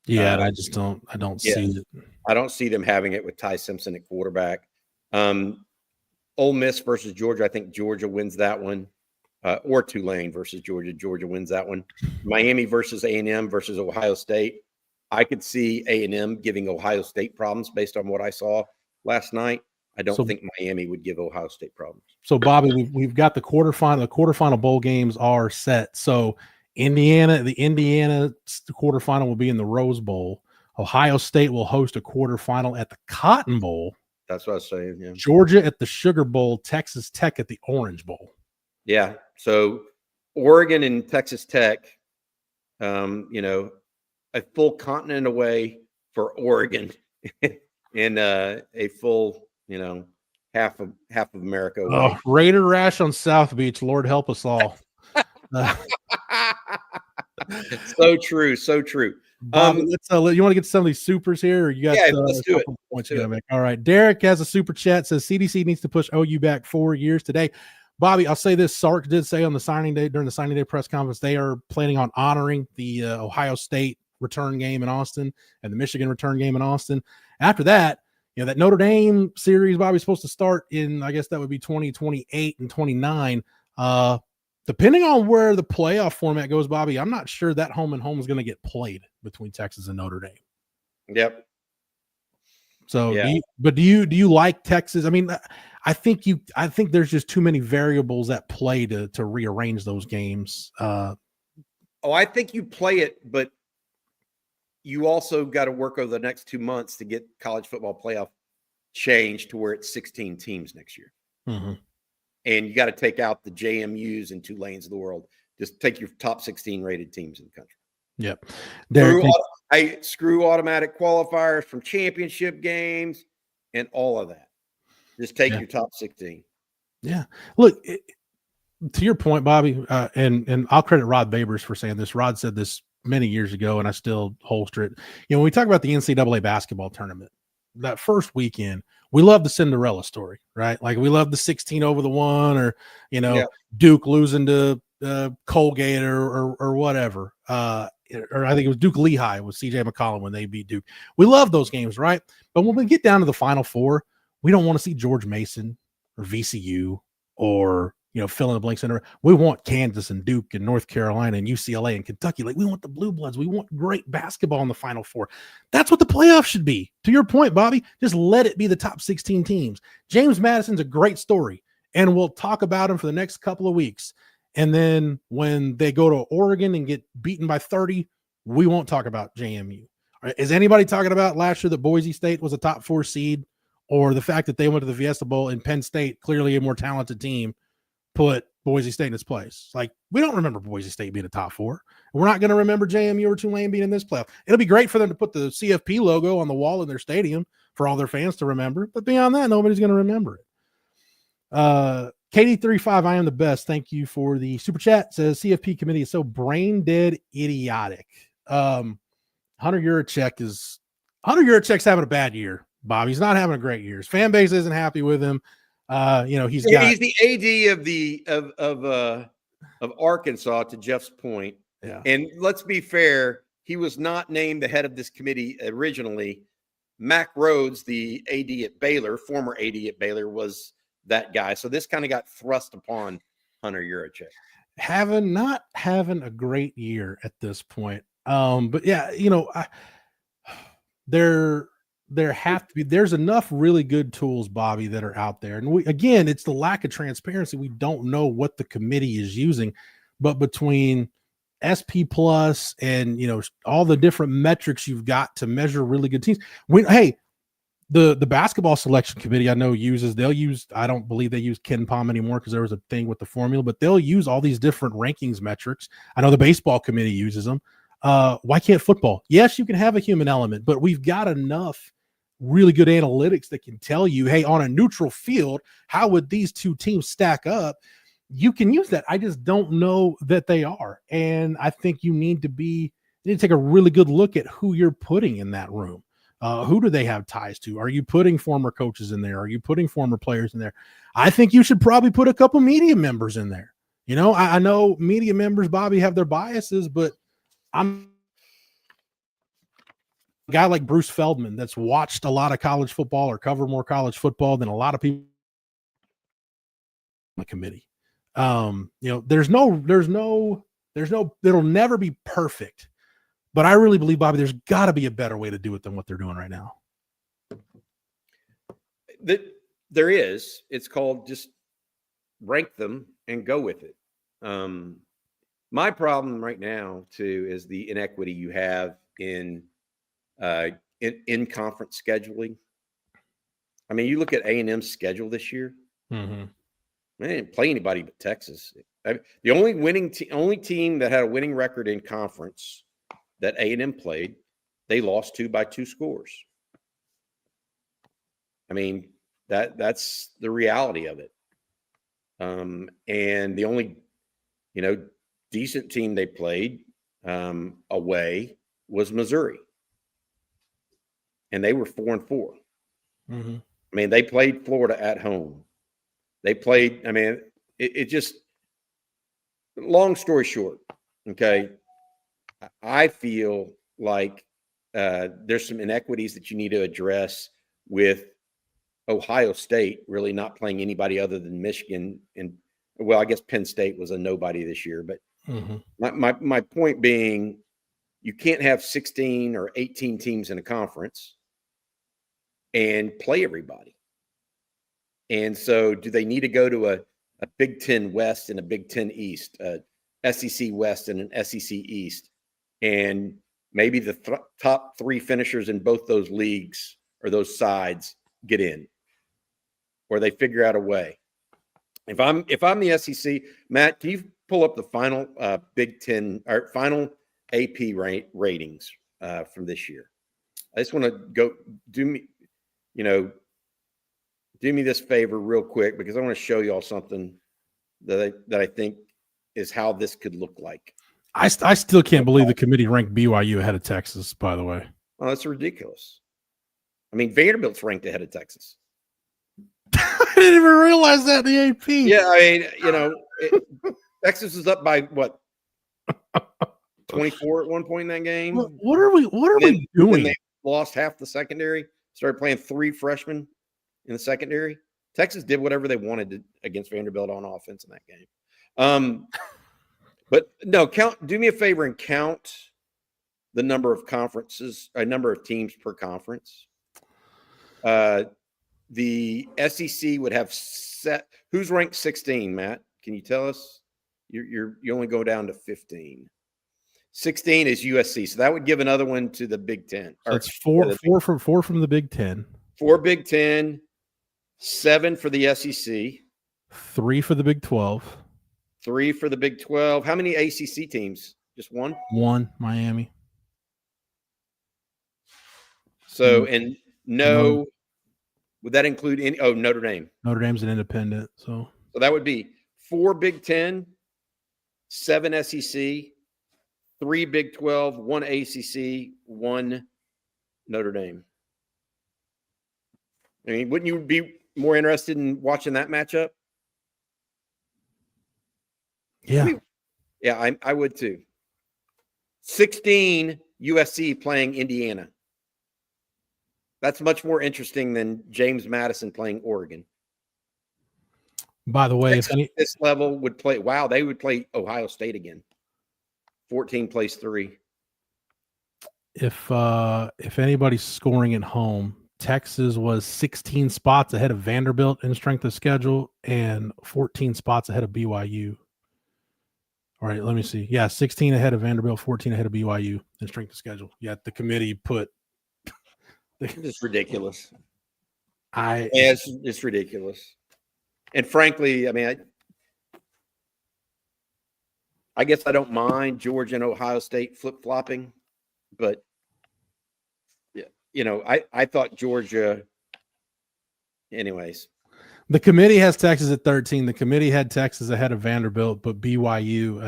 Yeah, I don't see it. I don't see them having it with Ty Simpson at quarterback. Ole Miss versus Georgia. I think Georgia wins that one. Or Tulane versus Georgia. Georgia wins that one. Miami versus A&M versus Ohio State. I could see A&M giving Ohio State problems based on what I saw last night. I don't think Miami would give Ohio State problems. So, Bobby, we've got the quarterfinal. The quarterfinal bowl games are set. So, the Indiana quarterfinal will be in the Rose Bowl. Ohio State will host a quarterfinal at the Cotton Bowl. That's what I was saying. Yeah. Georgia at the Sugar Bowl. Texas Tech at the Orange Bowl. Yeah. So, Oregon and Texas Tech, a full continent away for Oregon and a full, half of America away. Oh, Raider rash on South Beach. Lord help us all. So true. So true. Bobby, you want to get some of these supers here? Or you got let's do it. Points you gotta make. All right. Derek has a super chat, says CDC needs to push OU back 4 years today. Bobby, I'll say this. Sark did say on the signing day, during the signing day press conference, they are planning on honoring the Ohio State return game in Austin and the Michigan return game in Austin. After that, that Notre Dame series, Bobby's supposed to start in, I guess that would be 2028 and 29. Depending on where the playoff format goes, Bobby, I'm not sure that home and home is going to get played between Texas and Notre Dame. Yep. So, yeah. Do you like Texas? I mean, I think there's just too many variables at play to rearrange those games. I think you play it, but you also got to work over the next 2 months to get college football playoff changed to where it's 16 teams next year. Mm-hmm. And you got to take out the JMUs and Tulanes of the world. Just take your top 16 rated teams in the country. Yep. Screw automatic qualifiers from championship games and all of that. Just take your top 16. Yeah. Look, to your point, Bobby, and I'll credit Rod Babers for saying this. Rod said this many years ago, and I still holster it. When we talk about the NCAA basketball tournament, that first weekend, we love the Cinderella story, right? Like we love the 16 over the 1, or Duke losing to Colgate or whatever. Or I think it was Duke Lehigh with CJ McCollum when they beat Duke. We love those games, right? But when we get down to the Final Four, we don't want to see George Mason or VCU or fill in the blank center. We want Kansas and Duke and North Carolina and UCLA and Kentucky. Like we want the Blue Bloods. We want great basketball in the Final Four. That's what the playoffs should be. To your point, Bobby, just let it be the top 16 teams. James Madison's a great story, and we'll talk about him for the next couple of weeks. And then when they go to Oregon and get beaten by 30, we won't talk about JMU. Right? Is anybody talking about last year that Boise State was a top 4 seed, or the fact that they went to the Fiesta Bowl and Penn State, clearly a more talented team, put Boise State in its place? Like, we don't remember Boise State being a top 4. We're not going to remember JMU or Tulane being in this playoff. It'll be great for them to put the CFP logo on the wall in their stadium for all their fans to remember. But beyond that, nobody's going to remember it. KD35, I am the best. Thank you for the super chat. Says CFP committee is so brain dead idiotic. Hunter Yurachek's having a bad year, Bob. He's not having a great year. His fan base isn't happy with him. He's the AD of Arkansas, to Jeff's point. Yeah. And let's be fair, he was not named the head of this committee originally. Mac Rhodes, the AD at Baylor, former AD at Baylor, was that guy. So this kind of got thrust upon Hunter Yurachek. Not having a great year at this point. But yeah, there's enough really good tools, Bobby, that are out there. And it's the lack of transparency. We don't know what the committee is using, but between SP Plus and, all the different metrics you've got to measure really good teams. The basketball selection committee, I know I don't believe they use Ken Pom anymore because there was a thing with the formula, but they'll use all these different rankings metrics. I know the baseball committee uses them. Why can't football? Yes, you can have a human element, but we've got enough really good analytics that can tell you, hey, on a neutral field, how would these two teams stack up? You can use that. I just don't know that they are. And I think you need to take a really good look at who you're putting in that room. Who do they have ties to? Are you putting former coaches in there? Are you putting former players in there? I think you should probably put a couple media members in there. I know media members, Bobby, have their biases, but I'm a guy like Bruce Feldman that's watched a lot of college football or covered more college football than a lot of people on the committee. It'll never be perfect. But I really believe, Bobby, there's got to be a better way to do it than what they're doing right now. There is. It's called just rank them and go with it. My problem right now, too, is the inequity you have in conference scheduling. I mean, you look at A&M's schedule this year. Mm-hmm. They didn't play anybody but Texas. The only team that had a winning record in conference that A&M played, they lost to by 2 scores. I mean, that's the reality of it. And the only, decent team they played away was Missouri. And they were 4-4. Mm-hmm. I mean, they played Florida at home. They played, it just, long story short, okay, I feel like there's some inequities that you need to address with Ohio State really not playing anybody other than Michigan. And, well, I guess Penn State was a nobody this year. But my point being, you can't have 16 or 18 teams in a conference and play everybody. And so do they need to go to a Big Ten West and a Big Ten East, SEC West and an SEC East, and maybe the top three finishers in both those leagues or those sides get in, or they figure out a way? If I'm the SEC, Matt, can you pull up the final Big Ten or final AP ratings from this year? I just want to go do me this favor real quick, because I want to show y'all something that I think is how this could look like. I still can't believe the committee ranked BYU ahead of Texas, by the way. Oh, that's ridiculous. I mean, Vanderbilt's ranked ahead of Texas. I didn't even realize that in the AP. Yeah, I mean, Texas is up by what, 24 at one point in that game. What are we doing? They lost half the secondary. Started playing 3 freshmen in the secondary. Texas did whatever they wanted against Vanderbilt on offense in that game. But no, do me a favor and count the number of number of teams per conference. The SEC would have who's ranked 16, Matt? Can you tell us? You only go down to 15. 16 is USC, so that would give another one to the Big Ten. So it's four from the Big Ten. 4 Big Ten, 7 for the SEC, 3 for the Big 12, 3 for the Big 12. How many ACC teams? Just one? One, Miami. So, and would that include any? Oh, Notre Dame. Notre Dame's an independent. So that would be 4 Big 10, 7 SEC, 3 Big 12, 1 ACC, 1 Notre Dame. I mean, wouldn't you be more interested in watching that matchup? Yeah. I would too. 16 USC playing Indiana. That's much more interesting than James Madison playing Oregon. By the way, this level would play, they would play Ohio State again. 14 plays 3. If anybody's scoring at home, Texas was 16 spots ahead of Vanderbilt in strength of schedule and 14 spots ahead of BYU. All right, let me see. Yeah, 16 ahead of Vanderbilt, 14 ahead of BYU in strength of schedule. Yet the committee put it's ridiculous. It's ridiculous. And frankly, I mean, I guess I don't mind Georgia and Ohio State flip-flopping, but I thought Georgia, anyways. The committee has Texas at 13. The committee had Texas ahead of Vanderbilt, but BYU,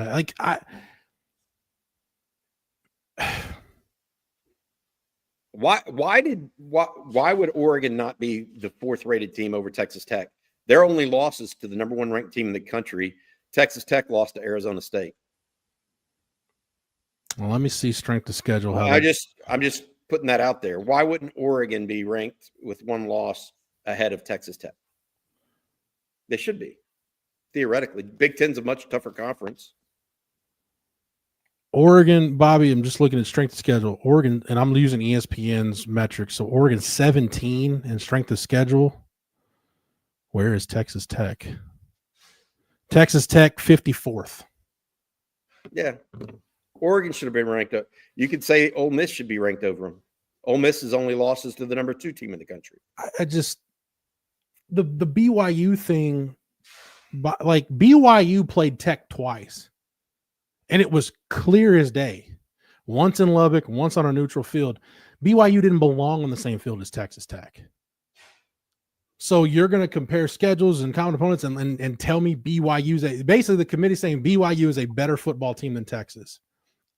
why would Oregon not be the 4th rated team over Texas Tech? Their only losses to the number 1 ranked team in the country, Texas Tech lost to Arizona State. Well, let me see strength of schedule. I'm just putting that out there. Why wouldn't Oregon be ranked with 1 loss ahead of Texas Tech? They should be, theoretically. Big Ten's a much tougher conference. Oregon, Bobby, I'm just looking at strength of schedule. Oregon, and I'm using ESPN's metrics. So Oregon 17 in strength of schedule. Where is Texas Tech? Texas Tech 54th. Yeah. Oregon should have been ranked up. You could say Ole Miss should be ranked over them. Ole Miss's only losses to the number 2 team in the country. The BYU thing, like BYU played Tech twice, and it was clear as day. Once in Lubbock, once on a neutral field. BYU didn't belong on the same field as Texas Tech. So you're going to compare schedules and common opponents and tell me BYU's basically the committee saying BYU is a better football team than Texas.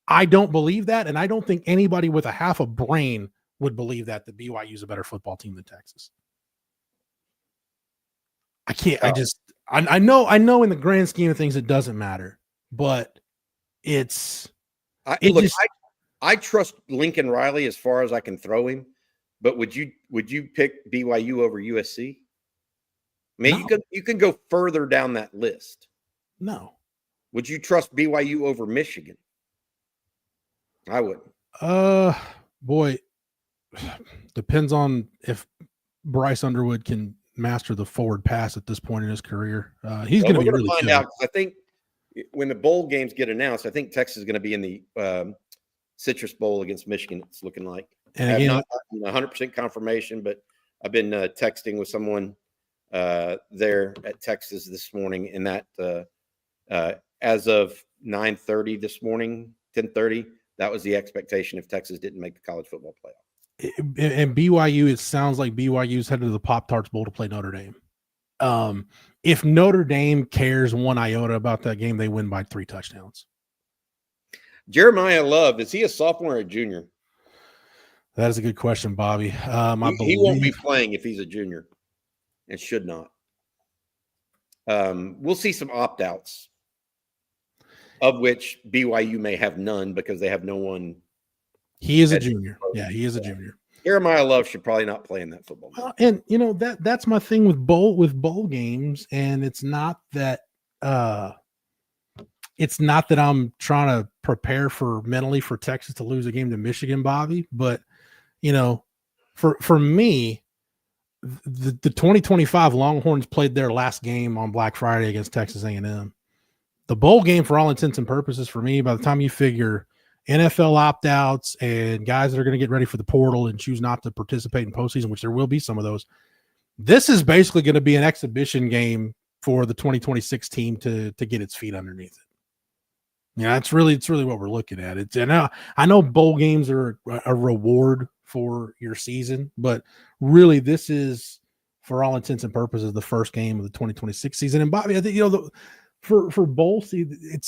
I don't believe that, and I don't think anybody with a half a brain would believe that BYU is a better football team than Texas. I can't. I know in the grand scheme of things, it doesn't matter, but I trust Lincoln Riley as far as I can throw him, but would you pick BYU over USC? I mean, no, you can go further down that list. no. Would you trust BYU over Michigan? I wouldn't. Boy, depends on if Bryce Underwood can master the forward pass at this point in his career. He's going to be really find good. out. I think when the bowl games get announced, I think Texas is going to be in the Citrus Bowl against Michigan. It's looking like. And I again, have not 100% confirmation, but I've been texting with someone there at Texas this morning, and that as of 9:30 this morning, 10:30, that was the expectation if Texas didn't make the college football playoff. And BYU, it sounds like BYU's headed to the Pop-Tarts Bowl to play Notre Dame. If Notre Dame cares one iota about that game, they win by 3 touchdowns. Jeremiah Love, is he a sophomore or a junior? That is a good question, Bobby. He won't be playing if he's a junior, and should not. We'll see some opt-outs, of which BYU may have none because they have no one. He is a junior. Yeah, he is a junior. Jeremiah Love should probably not play in that football game. And you know that's my thing with bowl games, and it's not that I'm trying to prepare mentally for Texas to lose a game to Michigan, Bobby. But you know, for me, the 2025 Longhorns played their last game on Black Friday against Texas A&M. The bowl game, for all intents and purposes, for me, by the time you figure NFL opt-outs and guys that are going to get ready for the portal and choose not to participate in postseason, which there will be some of those, this is basically going to be an exhibition game for the 2026 team to get its feet underneath it. Yeah, it's really what we're looking at. I know bowl games are a reward for your season, but really this is, for all intents and purposes, the first game of the 2026 season. And Bobby, I think for bowl season,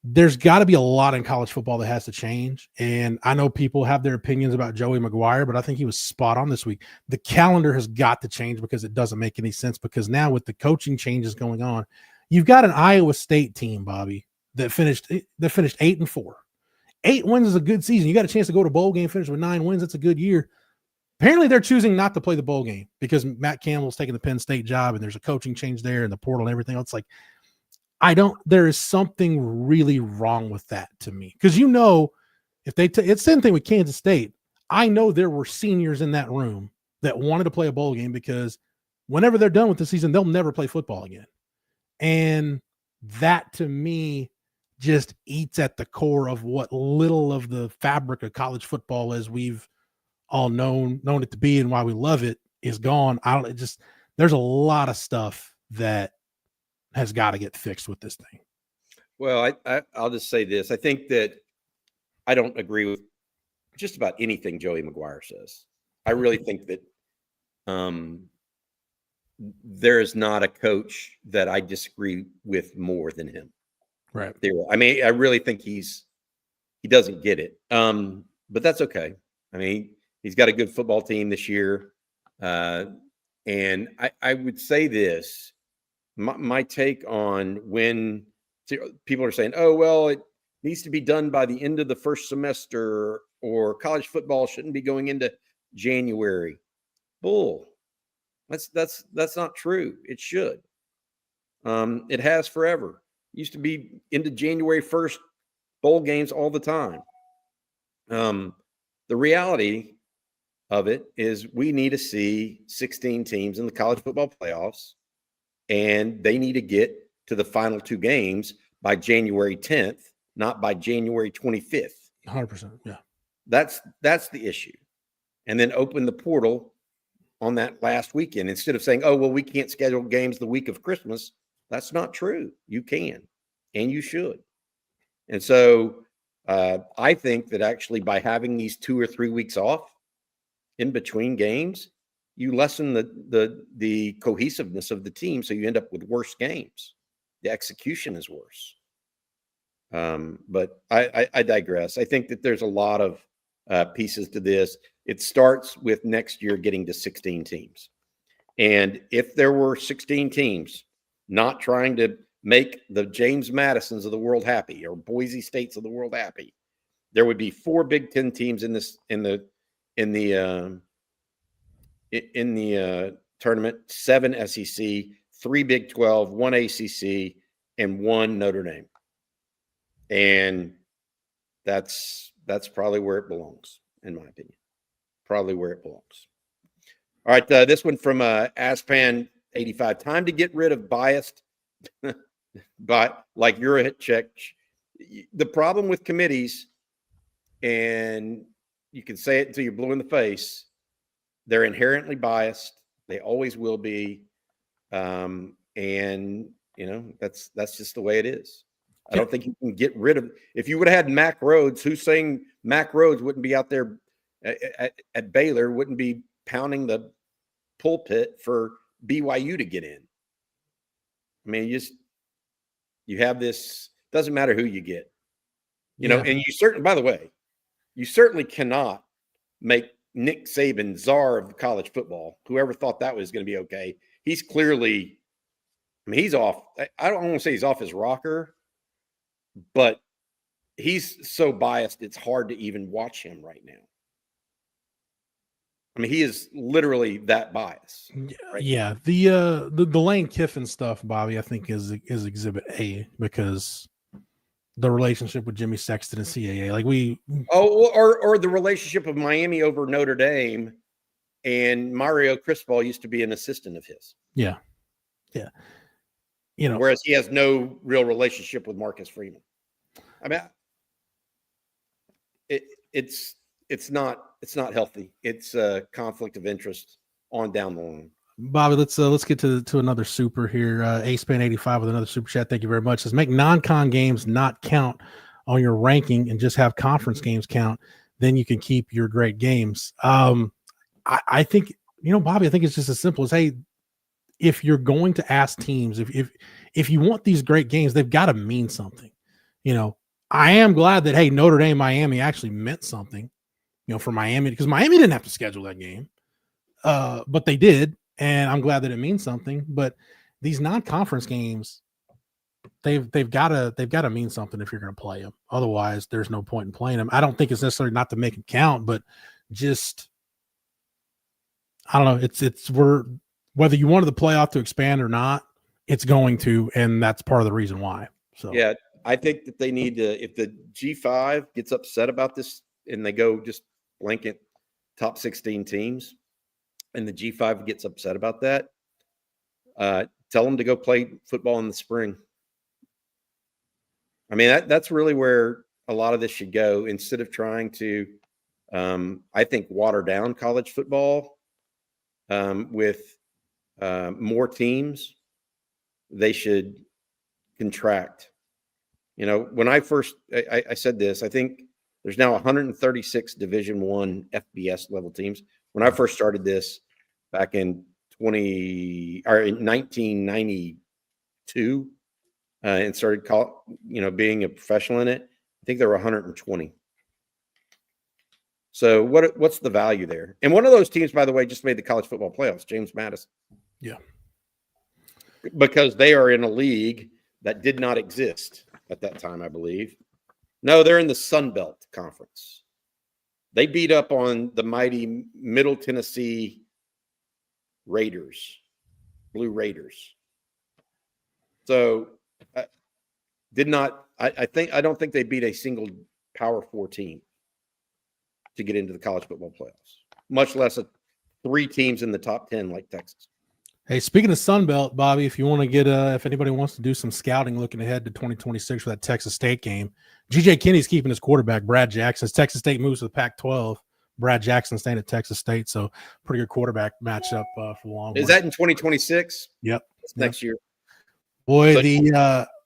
there's got to be a lot in college football that has to change. And I know people have their opinions about Joey McGuire, but I think he was spot on this week. The calendar has got to change because it doesn't make any sense, because now with the coaching changes going on, you've got an Iowa State team, Bobby, that finished 8-4. 8 wins is a good season. You got a chance to go to bowl game, finish with 9 wins. That's a good year. Apparently they're choosing not to play the bowl game because Matt Campbell's taking the Penn State job and there's a coaching change there and the portal and everything else. Like, there is something really wrong with that to me. Because if it's the same thing with Kansas State. I know there were seniors in that room that wanted to play a bowl game because whenever they're done with the season, they'll never play football again. And that to me just eats at the core of what little of the fabric of college football as we've all known it to be and why we love it is gone. There's a lot of stuff that has got to get fixed with this thing. Well, I'll just say this. I think that I don't agree with just about anything Joey McGuire says. I really think that there is not a coach that I disagree with more than him. Right. I mean, I really think he doesn't get it. But that's okay. I mean, he's got a good football team this year. And I would say this, my take on when people are saying, oh, well, it needs to be done by the end of the first semester, or college football shouldn't be going into January. Bull. That's not true. It should. It has forever. It used to be into January 1st bowl games all the time. The reality of it is we need to see 16 teams in the college football playoffs, and they need to get to the final 2 games by January 10th, not by January 25th. 100%. Yeah. That's the issue. And then open the portal on that last weekend instead of saying, oh, well, we can't schedule games the week of Christmas. That's not true. You can, and you should. And so I think that actually by having these 2 or 3 weeks off in between games, you lessen the cohesiveness of the team. So you end up with worse games. The execution is worse. But I digress. I think that there's a lot of pieces to this. It starts with next year getting to 16 teams. And if there were 16 teams not trying to make the James Madisons of the world happy or Boise States of the world happy, there would be 4 Big Ten teams in the tournament, 7 SEC, 3 Big 12, 1 ACC, and 1 Notre Dame. And that's probably where it belongs, in my opinion. Probably where it belongs. All right, this one from Aspan85. Time to get rid of biased, but like you're a hit check. The problem with committees, and you can say it until you're blue in the face, they're inherently biased. They always will be, and that's just the way it is. I don't think you can get rid of. If you would have had Mac Rhodes, who's saying Mac Rhodes wouldn't be out there at Baylor, wouldn't be pounding the pulpit for BYU to get in. I mean, you have this. Doesn't matter who you get, and by the way, you certainly cannot make Nick Saban czar of college football. Whoever thought that was going to be okay, he's clearly. I mean, he's off. I don't want to say he's off his rocker, but he's so biased it's hard to even watch him right now. I mean, he is literally that biased. Right? Yeah. The Lane Kiffin stuff, Bobby, I think is Exhibit A, because the relationship with Jimmy Sexton and CAA, or the relationship of Miami over Notre Dame, and Mario Cristobal used to be an assistant of his. Yeah. Whereas he has no real relationship with Marcus Freeman. I mean, it's not healthy. It's a conflict of interest on down the line. Bobby, let's get to another super here. Aspan85 with another super chat. Thank you very much. Says make non-con games not count on your ranking and just have conference games count. Then you can keep your great games. I think, Bobby, I think it's just as simple as, hey, if you're going to ask teams, if you want these great games, they've got to mean something. I am glad that, hey, Notre Dame, Miami actually meant something, for Miami, because Miami didn't have to schedule that game, but they did. And I'm glad that it means something. But these non-conference games, they've got to mean something if you're going to play them. Otherwise, there's no point in playing them. I don't think it's necessarily not to make them count, but just, I don't know. Whether you wanted the playoff to expand or not, it's going to, and that's part of the reason why. So yeah, I think that they need to. If the G5 gets upset about this and they go just blanket top 16 teams, and the G5 gets upset about that, tell them to go play football in the spring. I mean, that's really where a lot of this should go, instead of trying to, I think, water down college football with more teams. They should contract. When I said this, I think there's now 136 Division I FBS level teams. When I first started this back in 1992 and started being a professional in it, I think there were 120. So what's the value there? And one of those teams, by the way, just made the college football playoffs, James Madison. Yeah. Because they are in a league that did not exist at that time, I believe. No, they're in the Sun Belt Conference. They beat up on the mighty Middle Tennessee Raiders, Blue Raiders. So I don't think they beat a single Power 4 team to get into the college football playoffs, much less 3 teams in the top 10 like Texas. Hey, speaking of Sun Belt, Bobby, if you want to get if anybody wants to do some scouting looking ahead to 2026 for that Texas State game, GJ Kinney's keeping his quarterback, Brad Jackson. As Texas State moves to the Pac-12, Brad Jackson staying at Texas State, so pretty good quarterback matchup for Longhorn. Is that in 2026? Yep. Next year. Boy, so,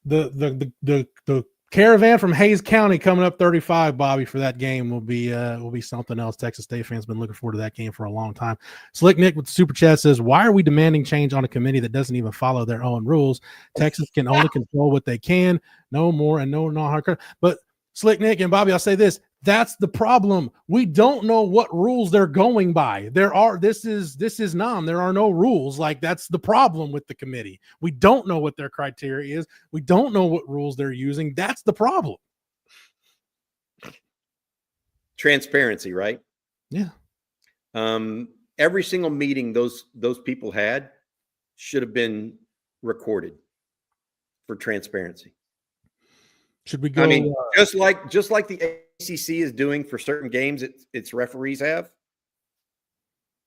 the caravan from Hayes County coming up 35, Bobby, for that game will be something else. Texas State fans been looking forward to that game for a long time. Slick Nick with the super chat says, why are we demanding change on a committee that doesn't even follow their own rules? Texas can only control what they can, no more and no hard. But Slick Nick and Bobby, I'll say this: That's the problem. We don't know what rules they're going by. This is NOM. There are no rules. Like, that's the problem with the committee. We don't know what their criteria is. We don't know what rules they're using. That's the problem. Transparency, right? Yeah. Every single meeting those people had should have been recorded for transparency. Should we go? I mean, just like the ACC is doing for certain games, its referees have.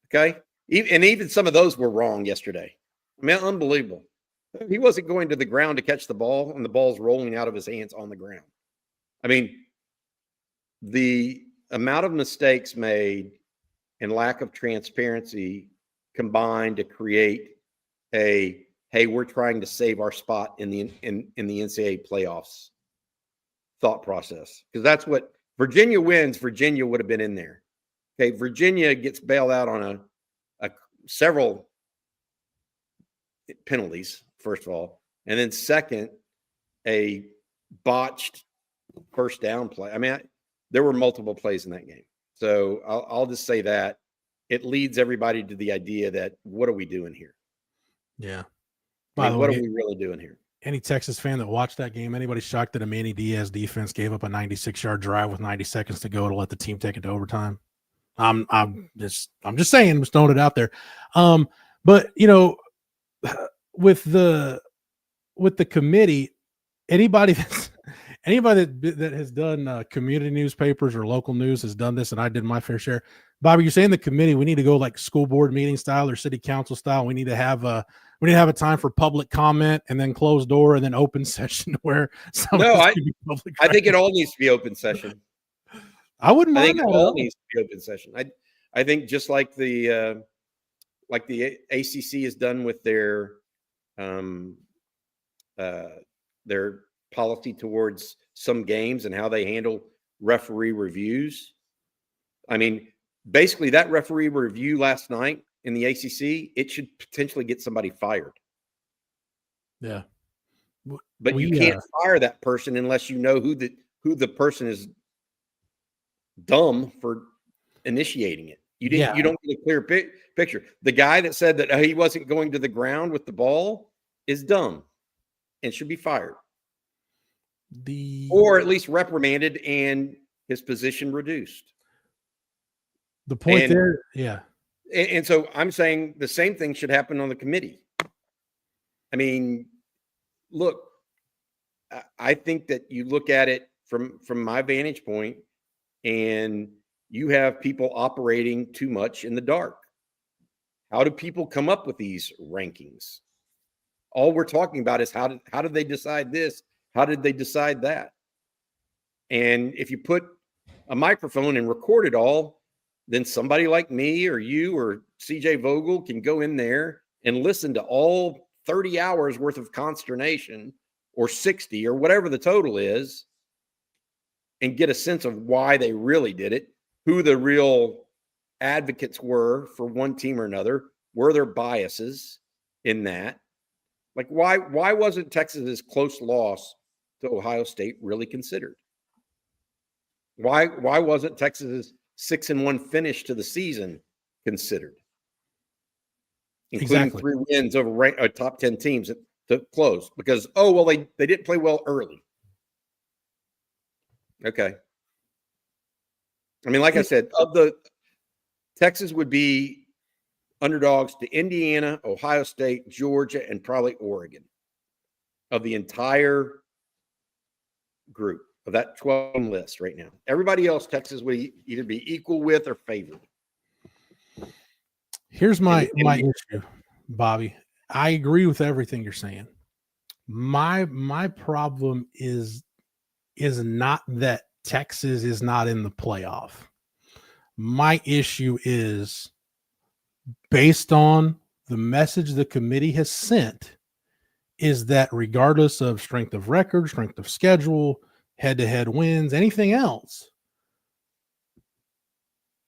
Okay, and even some of those were wrong yesterday. I mean, unbelievable. He wasn't going to the ground to catch the ball, and the ball's rolling out of his hands on the ground. I mean, the amount of mistakes made and lack of transparency combined to create hey, we're trying to save our spot in the NCAA playoffs thought process, because that's what Virginia wins. Virginia would have been in there. Okay, Virginia gets bailed out on a several penalties, first of all, and then second, a botched first down play. I mean, there were multiple plays in that game, so I'll just say that it leads everybody to the idea that what are we doing here? Yeah. By the way, what are we really doing here? Any Texas fan that watched that game, anybody shocked that a Manny Diaz defense gave up a 96-yard drive with 90 seconds to go to let the team take it to overtime? I'm just saying, just throwing it out there. But you know, with the committee, anybody that has done community newspapers or local news has done this, and I did my fair share. Bobby, you're saying the committee, we need to go like school board meeting style or city council style. We need to have a time for public comment and then closed door and then open session where I think it all needs to be open session. I wouldn't mind that. It all needs to be open session. I think just like the ACC is done with their policy towards some games and how they handle referee reviews. I mean, basically that referee review last night in the ACC, it should potentially get somebody fired. Yeah. But you can't fire that person unless you know who the person is dumb for initiating it. You don't get a clear picture. The guy that said that he wasn't going to the ground with the ball is dumb and should be fired. Or at least reprimanded and his position reduced. The point there, yeah. And so I'm saying the same thing should happen on the committee. I mean, look, I think that you look at it from my vantage point, and you have people operating too much in the dark. How do people come up with these rankings? All we're talking about is how did they decide this? How did they decide that? And if you put a microphone and record it all, then somebody like me or you or CJ Vogel can go in there and listen to all 30 hours worth of consternation or 60 or whatever the total is and get a sense of why they really did it, who the real advocates were for one team or another, were there biases in that? Like, why wasn't Texas's close loss to Ohio State really considered? Why wasn't Texas's 6-1 finish to the season considered, including 3 wins over top 10 teams to close? Because they didn't play well early. Okay, I mean, like I said, Texas would be underdogs to Indiana, Ohio State, Georgia, and probably Oregon of the entire group of that 12 list right now. Everybody else, Texas would either be equal with or favored. Here's my issue, Bobby. I agree with everything you're saying. My problem is not that Texas is not in the playoff. My issue is based on the message the committee has sent is that regardless of strength of record, strength of schedule, head-to-head wins, anything else,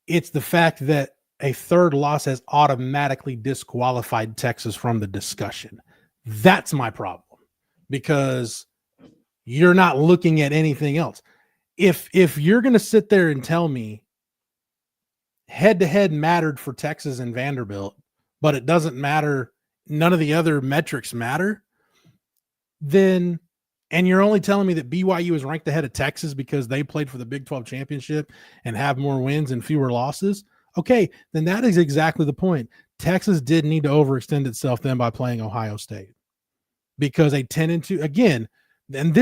it's the fact that a third loss has automatically disqualified Texas from the discussion. That's my problem, because you're not looking at anything else. if you're going to sit there and tell me head-to-head mattered for Texas and Vanderbilt, but it doesn't matter, none of the other metrics matter, then, and you're only telling me that BYU is ranked ahead of Texas because they played for the Big 12 championship and have more wins and fewer losses, okay, then that is exactly the point. Texas did need to overextend itself then by playing Ohio State, because a 10-2, again, and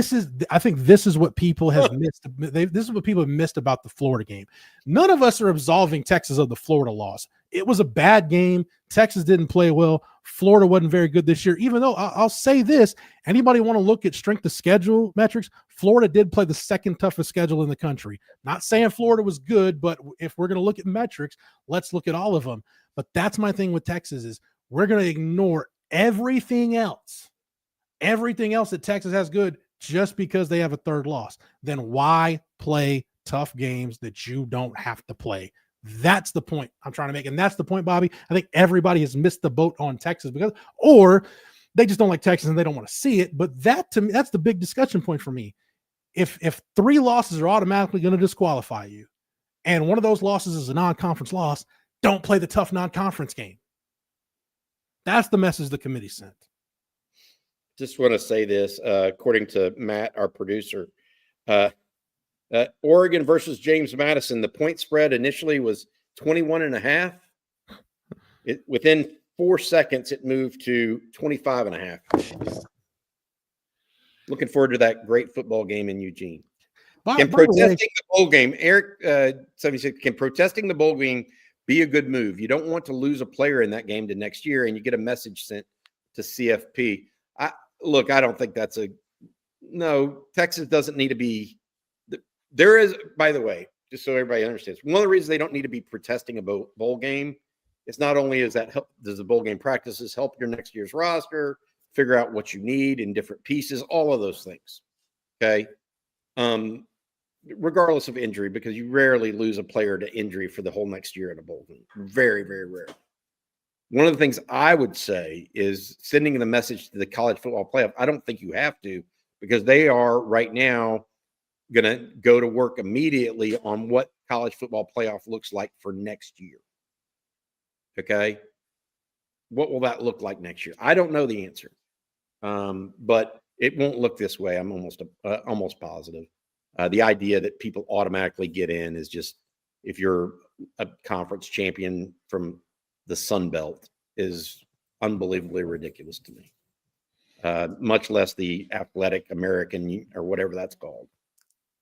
I think this is what people have missed. This is what people have missed about the Florida game. None of us are absolving Texas of the Florida loss. It was a bad game. Texas didn't play well. Florida wasn't very good this year, even though I'll say this, anybody want to look at strength of schedule metrics, Florida did play the second toughest schedule in the country. Not saying Florida was good, but if we're going to look at metrics, let's look at all of them. But that's my thing with Texas is we're going to ignore everything else that Texas has good just because they have a third loss. Then why play tough games that you don't have to play? That's the point I'm trying to make. And that's the point, Bobby. I think everybody has missed the boat on Texas or they just don't like Texas and they don't want to see it. But that, to me, that's the big discussion point for me. If 3 losses are automatically going to disqualify you, and one of those losses is a non-conference loss, don't play the tough non-conference game. That's the message the committee sent. Just want to say this, according to Matt, our producer, Oregon versus James Madison, the point spread initially was 21.5. Within 4 seconds, it moved to 25.5. Looking forward to that great football game in Eugene. Can protesting the bowl game, Eric 76, can protesting the bowl game be a good move? You don't want to lose a player in that game to next year, and you get a message sent to CFP. Look, I don't think that's no. Texas doesn't need to be. There is, by the way, just so everybody understands, one of the reasons they don't need to be protesting a bowl game is not only does the bowl game practices help your next year's roster, figure out what you need in different pieces, all of those things. Okay. Regardless of injury, because you rarely lose a player to injury for the whole next year in a bowl game. Very, very rare. One of the things I would say is sending the message to the college football playoff. I don't think you have to, because they are right now going to go to work immediately on what college football playoff looks like for next year. Okay. What will that look like next year? I don't know the answer. But it won't look this way. I'm almost positive. The idea that people automatically get in is just, if you're a conference champion from the Sun Belt, is unbelievably ridiculous to me. Much less the Athletic American or whatever that's called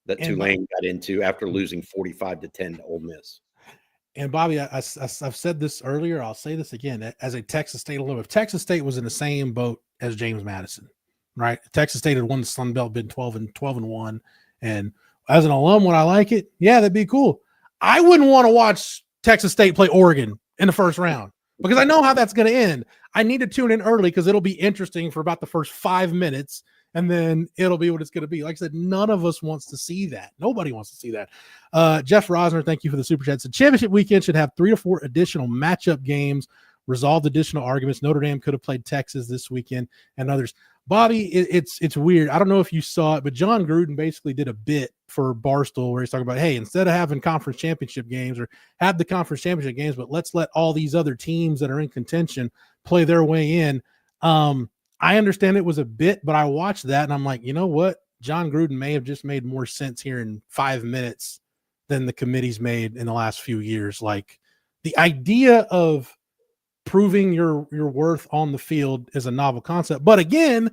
that Tulane got into after losing 45-10 to Ole Miss. And Bobby, I've said this earlier. I'll say this again. As a Texas State alum, if Texas State was in the same boat as James Madison, right? Texas State had won the Sun Belt, been 12-1, and as an alum, would I like it? Yeah, that'd be cool. I wouldn't want to watch Texas State play Oregon in the first round, because I know how that's going to end. I need to tune in early because it'll be interesting for about the first 5 minutes, and then it'll be what it's going to be. Like I said, none of us wants to see that. Nobody wants to see that. Jeff Rosner, thank you for the super chat. So championship weekend should have 3 to 4 additional matchup games, resolved additional arguments. Notre Dame could have played Texas this weekend and others. Bobby, it's weird. I don't know if you saw it, but John Gruden basically did a bit for Barstool where he's talking about, hey, instead of having conference championship games, or have the conference championship games, but let's let all these other teams that are in contention play their way in. I understand it was a bit, but I watched that and I'm like, you know what? John Gruden may have just made more sense here in 5 minutes than the committee's made in the last few years. Like, the idea of proving your worth on the field is a novel concept. But again,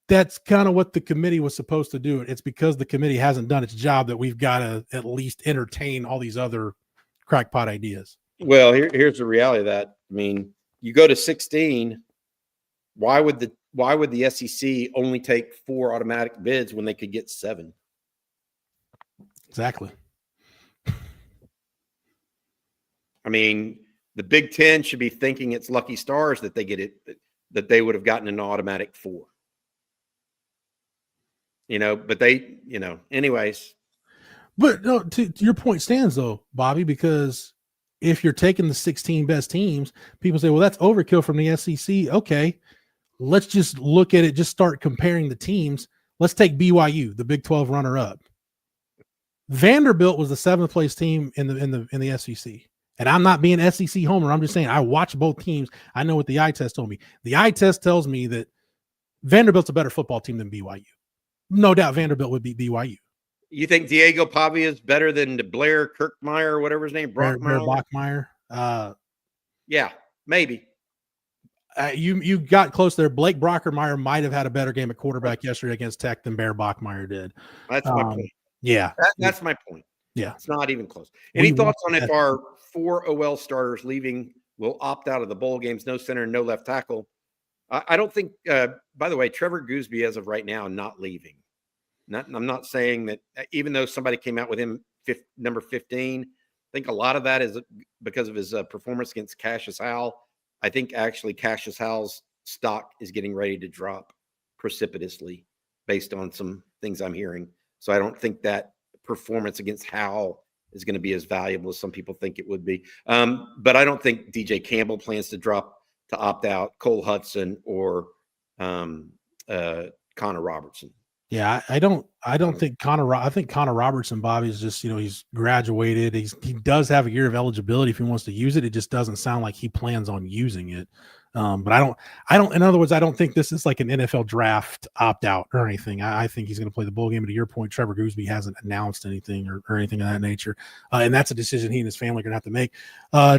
that's kind of what the committee was supposed to do. It's because the committee hasn't done its job that we've got to at least entertain all these other crackpot ideas. Well, here's the reality of that. I mean, you go to 16. Why would the SEC only take 4 automatic bids when they could get 7? Exactly. I mean, the Big Ten should be thinking it's lucky stars that they get it, that they would have gotten an automatic 4. But they, anyways. But no, to your point stands though, Bobby, because if you're taking the 16 best teams, people say, well, that's overkill from the SEC. Okay, let's just look at it. Just start comparing the teams. Let's take BYU, the Big 12 runner-up. Vanderbilt was the 7th place team in the SEC. And I'm not being SEC homer. I'm just saying I watched both teams. I know what the eye test told me. The eye test tells me that Vanderbilt's a better football team than BYU. No doubt Vanderbilt would beat BYU. You think Diego Pavia is better than Blair Kirkmeyer or whatever his name? Blair Bachmeier. Yeah, maybe. You got close there. Blake Brockermeyer might have had a better game at quarterback yesterday against Tech than Bear Bachmeier did. That's my point. Yeah. That's my point. Yeah. It's not even close. Any thoughts on if our 4 OL starters leaving will opt out of the bowl games? No center, no left tackle. I don't think, by the way, Trevor Gooseby, as of right now, not leaving. I'm not saying that, even though somebody came out with him number 15, I think a lot of that is because of his performance against Cassius Howell. I think actually Cassius Howell's stock is getting ready to drop precipitously based on some things I'm hearing. So I don't think that performance against Howell is going to be as valuable as some people think it would be. But I don't think DJ Campbell plans to opt out, Cole Hudson or Connor Robertson. Yeah, I don't think I think Connor Robertson, Bobby, is just, he's graduated. He does have a year of eligibility if he wants to use it. It just doesn't sound like he plans on using it. But I don't, in other words, I don't think this is like an NFL draft opt out or anything. I think he's going to play the bowl game. And to your point, Trevor Gooseby hasn't announced anything or anything of that nature. And that's a decision he and his family are going to have to make.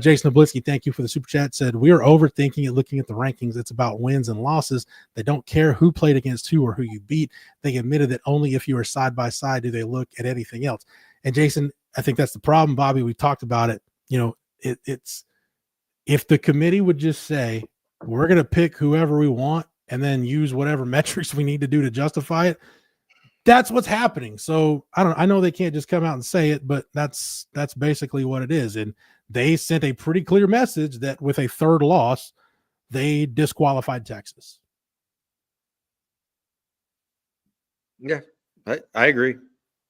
Jason Oblitzky, thank you for the super chat, said, we are overthinking it looking at the rankings. It's about wins and losses. They don't care who played against who or who you beat. They admitted that only if you are side by side do they look at anything else. And Jason, I think that's the problem, Bobby. We talked about it. It's if the committee would just say, we're going to pick whoever we want and then use whatever metrics we need to do to justify it. That's what's happening. So I know they can't just come out and say it, but that's basically what it is. And they sent a pretty clear message that with a third loss, they disqualified Texas. Yeah, I agree.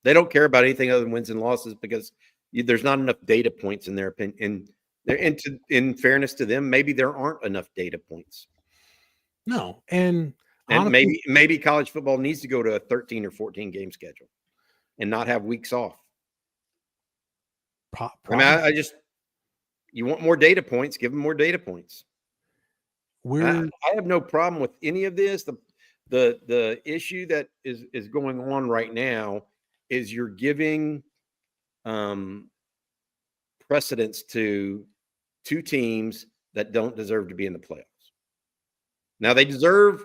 They don't care about anything other than wins and losses because there's not enough data points in their opinion. And in fairness to them, maybe there aren't enough data points. No, and honestly, maybe college football needs to go to a 13 or 14 game schedule and not have weeks off. I just, you want more data points, give them more data points. I have no problem with any of this. The issue that is going on right now is you're giving precedence to 2 teams that don't deserve to be in the playoffs. Now, they deserve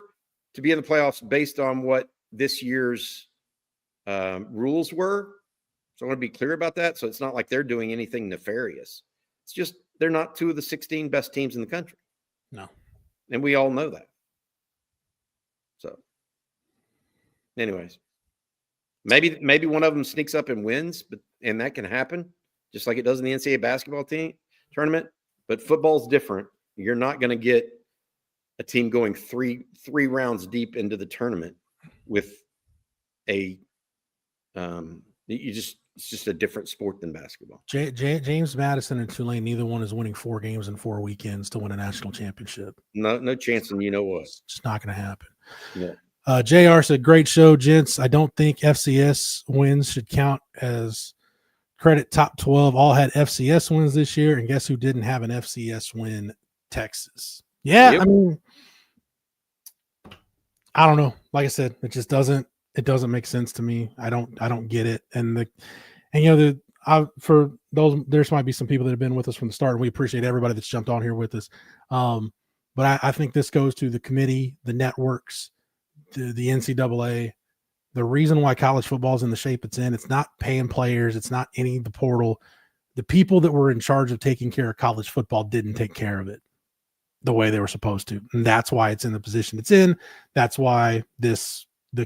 to be in the playoffs based on what this year's rules were. So I want to be clear about that. So it's not like they're doing anything nefarious. It's just they're not 2 of the 16 best teams in the country. No. And we all know that. So anyways, maybe one of them sneaks up and wins, and that can happen just like it does in the NCAA basketball tournament. But football's different. You're not going to get a team going three rounds deep into the tournament with it's just a different sport than basketball. James Madison and Tulane, neither one is winning 4 games in 4 weekends to win a national championship. No chance, and you know what? It's just not going to happen. Yeah. JR said, great show, gents. I don't think FCS wins should count as credit. Top 12 all had FCS wins this year, and guess who didn't have an FCS win? Texas. Yeah, yep. I mean, I don't know. Like I said, it just doesn't make sense to me. I don't get it. For those, there's might be some people that have been with us from the start, and we appreciate everybody that's jumped on here with us. But I think this goes to the committee, the networks, the NCAA. The reason why college football is in the shape it's in, it's not paying players. It's not the portal. The people that were in charge of taking care of college football didn't take care of it the way they were supposed to. And that's why it's in the position it's in. That's why the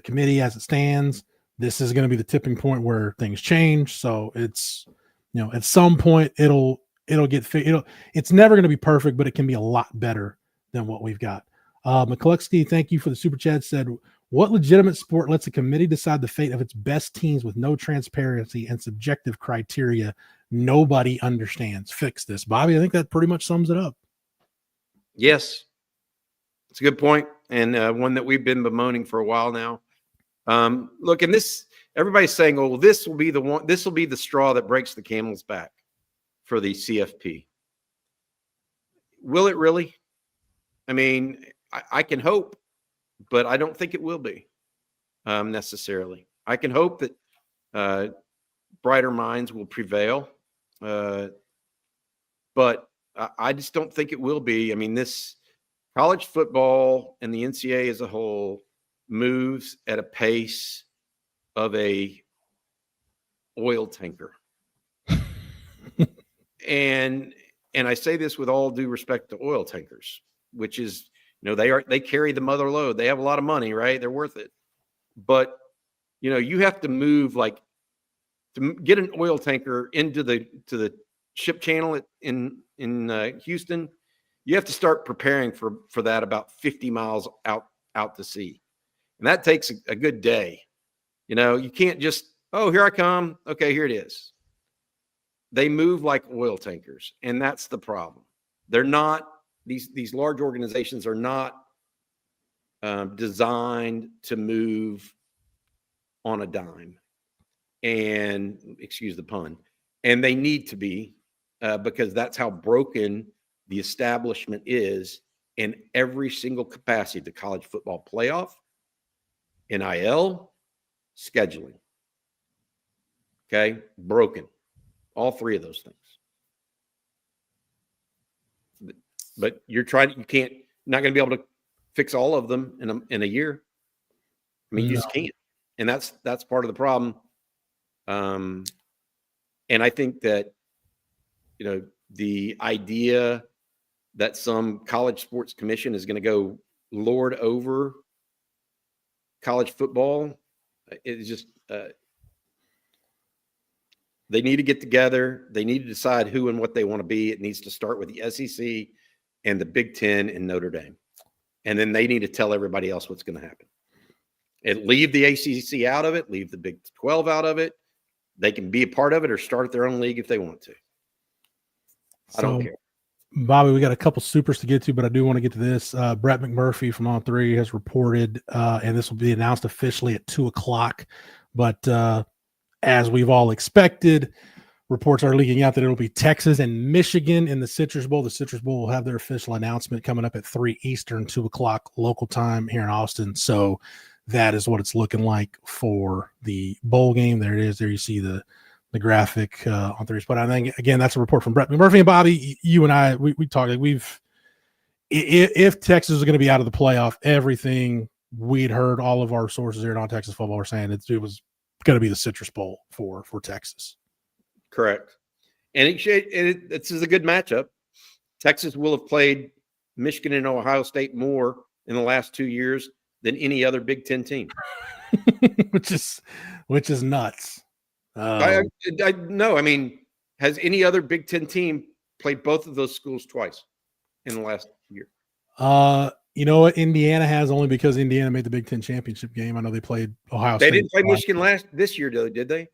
committee as it stands, this is going to be the tipping point where things change. So it's, at some point it'll it's never going to be perfect, but it can be a lot better than what we've got. McCluskey, thank you for the super chat, said, what legitimate sport lets a committee decide the fate of its best teams with no transparency and subjective criteria? Nobody understands. Fix this. Bobby, I think that pretty much sums it up. Yes. It's a good point, and one that we've been bemoaning for a while now. Look, and this, everybody's saying, "Oh, well, this will be the one. This will be the straw that breaks the camel's back for the CFP." Will it really? I mean, I can hope, but I don't think it will be necessarily. I can hope that brighter minds will prevail, but I just don't think it will be. I mean, this college football and the NCAA as a whole moves at a pace of a oil tanker. and I say this with all due respect to oil tankers, which is, they carry the mother load. They have a lot of money, right? They're worth it. But, you have to move to get an oil tanker into the ship channel in Houston. You have to start preparing for that about 50 miles out to sea. And that takes a good day. You can't just, oh, here I come. Okay, here it is. They move like oil tankers, and that's the problem. They're not, these large organizations are not designed to move on a dime. And excuse the pun, and they need to be because that's how broken the establishment is in every single capacity: the college football playoff, NIL, scheduling. Okay, broken. All three of those things. But you're not going to be able to fix all of them in a year. I mean, you just can't, and that's part of the problem. And I think that, the idea that some college sports commission is going to go lord over college football is just, they need to get together. They need to decide who and what they want to be. It needs to start with the SEC and the Big Ten and Notre Dame. And then they need to tell everybody else what's going to happen. And leave the ACC out of it, leave the Big 12 out of it. They can be a part of it or start their own league if they want to. I don't care. Bobby, we got a couple supers to get to, but I do want to get to this. Brett McMurphy from On 3 has reported, and this will be announced officially at 2:00. But as we've all expected, reports are leaking out that it'll be Texas and Michigan in the Citrus Bowl. The Citrus Bowl will have their official announcement coming up at 3 Eastern, 2:00 local time here in Austin. So that is what it's looking like for the bowl game. There it is. There you see the graphic on 3 Spot. I think, again, that's a report from Brett McMurphy. And Bobby, you and I, we talked. If Texas is going to be out of the playoff, everything we'd heard, all of our sources here on Texas football were saying it was going to be the Citrus Bowl for Texas. Correct. And this is a good matchup. Texas will have played Michigan and Ohio State more in the last 2 years than any other Big Ten team, which is nuts. No, I mean, has any other Big Ten team played both of those schools twice in the last year? You know what? Indiana has, only because Indiana made the Big Ten championship game. I know they played Ohio State. They didn't play Michigan this year, though, did they?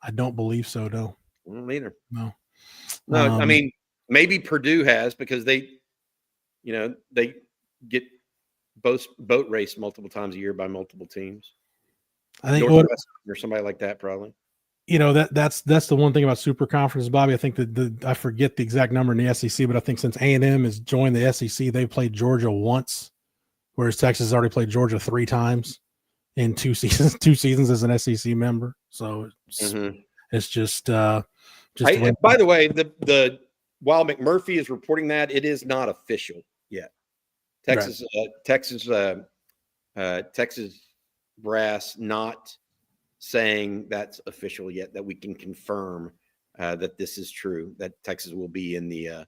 I don't believe so, no. Well, neither. No. I mean, maybe Purdue has, because they get boat raced multiple times a year by multiple teams. I think or somebody like that, probably. That's the one thing about super conferences, Bobby. I think that I forget the exact number in the SEC, but I think since A&M has joined the SEC, they've played Georgia once, whereas Texas has already played Georgia 3 times in 2 seasons. 2 seasons as an SEC member. So it's just. By the way, while McMurphy is reporting that, it is not official yet. Texas, right. Texas brass not saying that's official yet, that we can confirm that this is true, that Texas will be in the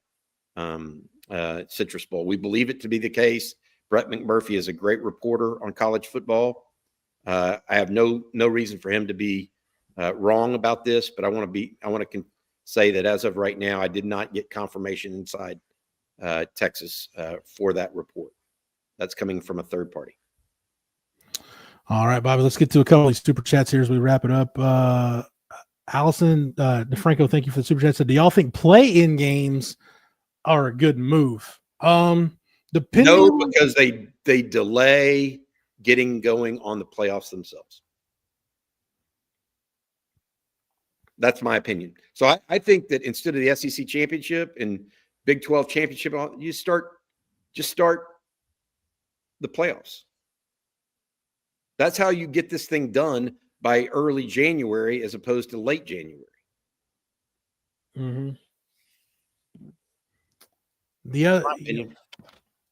Citrus Bowl. We believe it to be the case. Brett McMurphy is a great reporter on college football. I have no reason for him to be wrong about this, but I want to say that as of right now, I did not get confirmation inside Texas for that report. That's coming from a third party. All right, Bobby, let's get to a couple of these super chats here as we wrap it up. Allison DeFranco, thank you for the super chat. Said, do y'all think play-in games are a good move? No, because they delay getting going on the playoffs themselves. That's my opinion. So I think that instead of the SEC championship and Big 12 championship, you just start the playoffs. That's how you get this thing done by early January as opposed to late January. Mm-hmm. The other,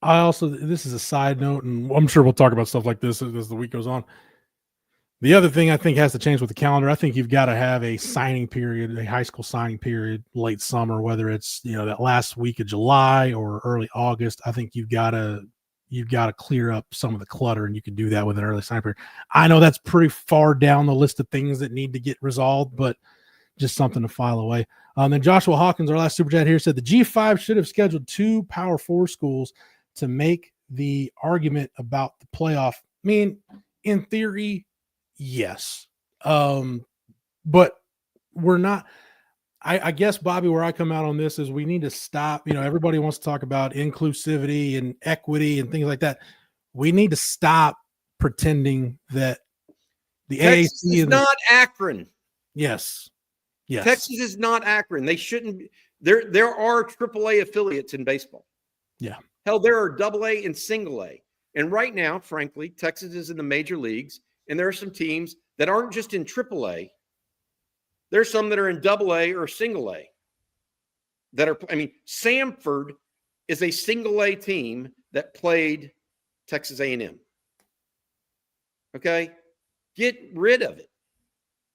I also, this is a side note, and I'm sure we'll talk about stuff like this as the week goes on. The other thing I think has to change with the calendar. I think you've got to have a signing period, a high school signing period, late summer, whether it's, that last week of July or early August. I think you've got to clear up some of the clutter, and you can do that with an early signing period. I know that's pretty far down the list of things that need to get resolved, but just something to file away. Then Joshua Hawkins, our last super chat here, said the G5 should have scheduled 2 Power 4 schools to make the argument about the playoff. I mean, in theory, yes. But we're not. I guess, Bobby, where I come out on this is we need to stop. Everybody wants to talk about inclusivity and equity and things like that. We need to stop pretending that the Texas AAC is not Akron. Yes. Texas is not Akron. They shouldn't be. There are AAA affiliates in baseball. Yeah. Hell, there are AA and single A. And right now, frankly, Texas is in the major leagues, and there are some teams that aren't just in AAA. There's some that are in AA or single A that are, Samford is a single A team that played Texas A&M. Okay? Get rid of it.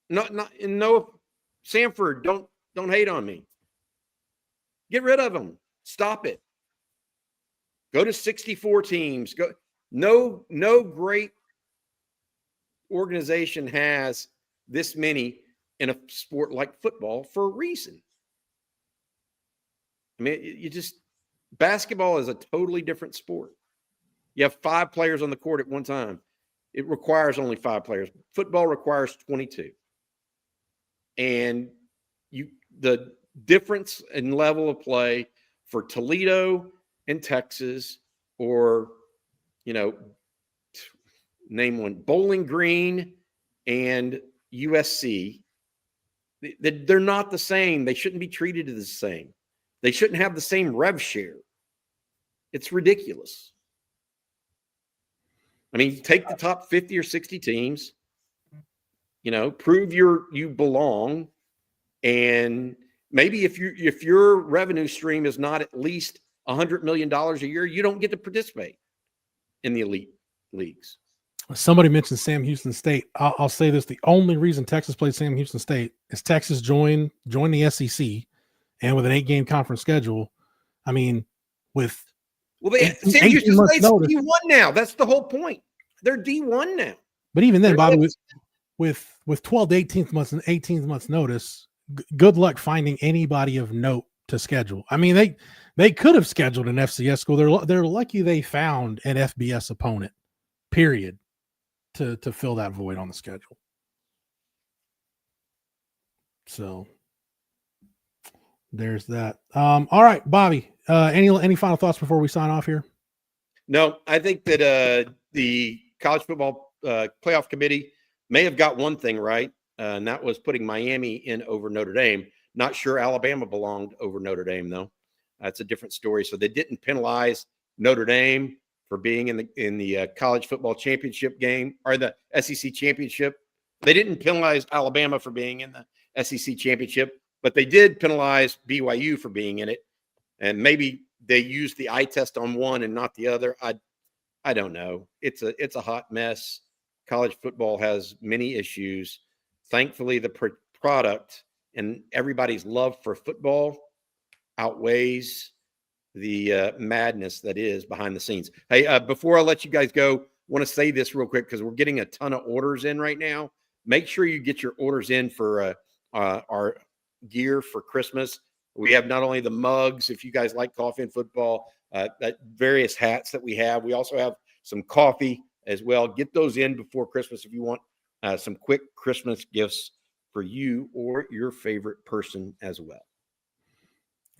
No, Samford, don't hate on me. Get rid of them. Stop it. Go to 64 teams. Go. No great organization has this many in a sport like football for a reason. Basketball is a totally different sport. You have 5 players on the court at one time. It requires only 5 players. Football requires 22. And the difference in level of play for Toledo and Texas, or, name one, Bowling Green and USC, they're not the same. They shouldn't be treated the same. They shouldn't have the same rev share. It's ridiculous. Take the top 50 or 60 teams, prove you belong. And maybe if your revenue stream is not at least $100 million a year, you don't get to participate in the elite leagues. Somebody mentioned Sam Houston State. I'll say this: the only reason Texas played Sam Houston State is Texas joined the SEC, and with an 8-game conference schedule. Sam Houston State's D1 now. That's the whole point. They're D1 now. But even then, Bobby, with 12 to 18 months notice, good luck finding anybody of note to schedule. They could have scheduled an FCS school. They're lucky they found an FBS opponent. Period. To fill that void on the schedule. So there's that. All right, Bobby, any final thoughts before we sign off here? No, I think that the college football playoff committee may have got one thing right, and that was putting Miami in over Notre Dame. Not sure Alabama belonged over Notre Dame, though. That's a different story. So they didn't penalize Notre Dame for being in the college football championship game, or the SEC championship. They didn't penalize Alabama for being in the SEC championship, but they did penalize BYU for being in it. And maybe they used the eye test on one and not the other. I don't know. It's a hot mess. College football has many issues. Thankfully, the product and everybody's love for football outweighs the madness that is behind the scenes. Hey, before I let you guys go, I want to say this real quick because we're getting a ton of orders in right now. Make sure you get your orders in for our gear for Christmas. We have not only the mugs, if you guys like coffee and football, various hats that we have. We also have some coffee as well. Get those in before Christmas if you want some quick Christmas gifts for you or your favorite person as well.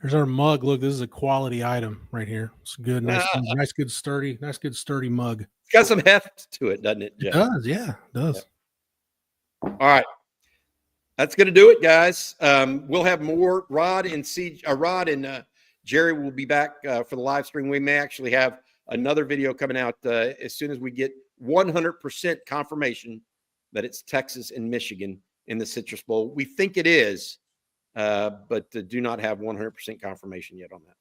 Here's our mug. Look, this is a quality item right here. It's good. Nice, good, sturdy mug. It's got some heft to it, doesn't it, Jeff? It does. Yeah, it does. Yep. All right. That's going to do it, guys. We'll have more. Rod and Jerry will be back for the live stream. We may actually have another video coming out as soon as we get 100% confirmation that it's Texas and Michigan in the Citrus Bowl. We think it is, but do not have 100% confirmation yet on that.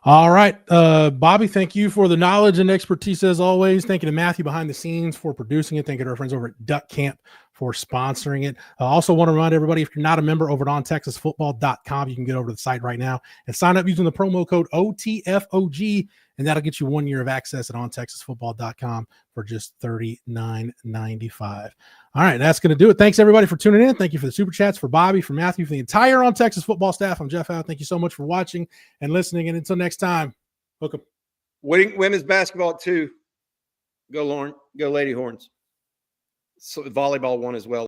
All right. Bobby, thank you for the knowledge and expertise as always. Thank you to Matthew behind the scenes for producing it. Thank you to our friends over at Duck Camp for sponsoring it. I also want to remind everybody, if you're not a member over at ontexasfootball.com, you can get over to the site right now and sign up using the promo code OTFOG, and that'll get you 1 year of access at ontexasfootball.com for just $39.95. All right, that's going to do it. Thanks, everybody, for tuning in. Thank you for the super chats, for Bobby, for Matthew, for the entire On Texas football staff. I'm Jeff Howe. Thank you so much for watching and listening. And until next time, hook 'em. Women's basketball at 2. Go Lady Horns. So volleyball 1 as well.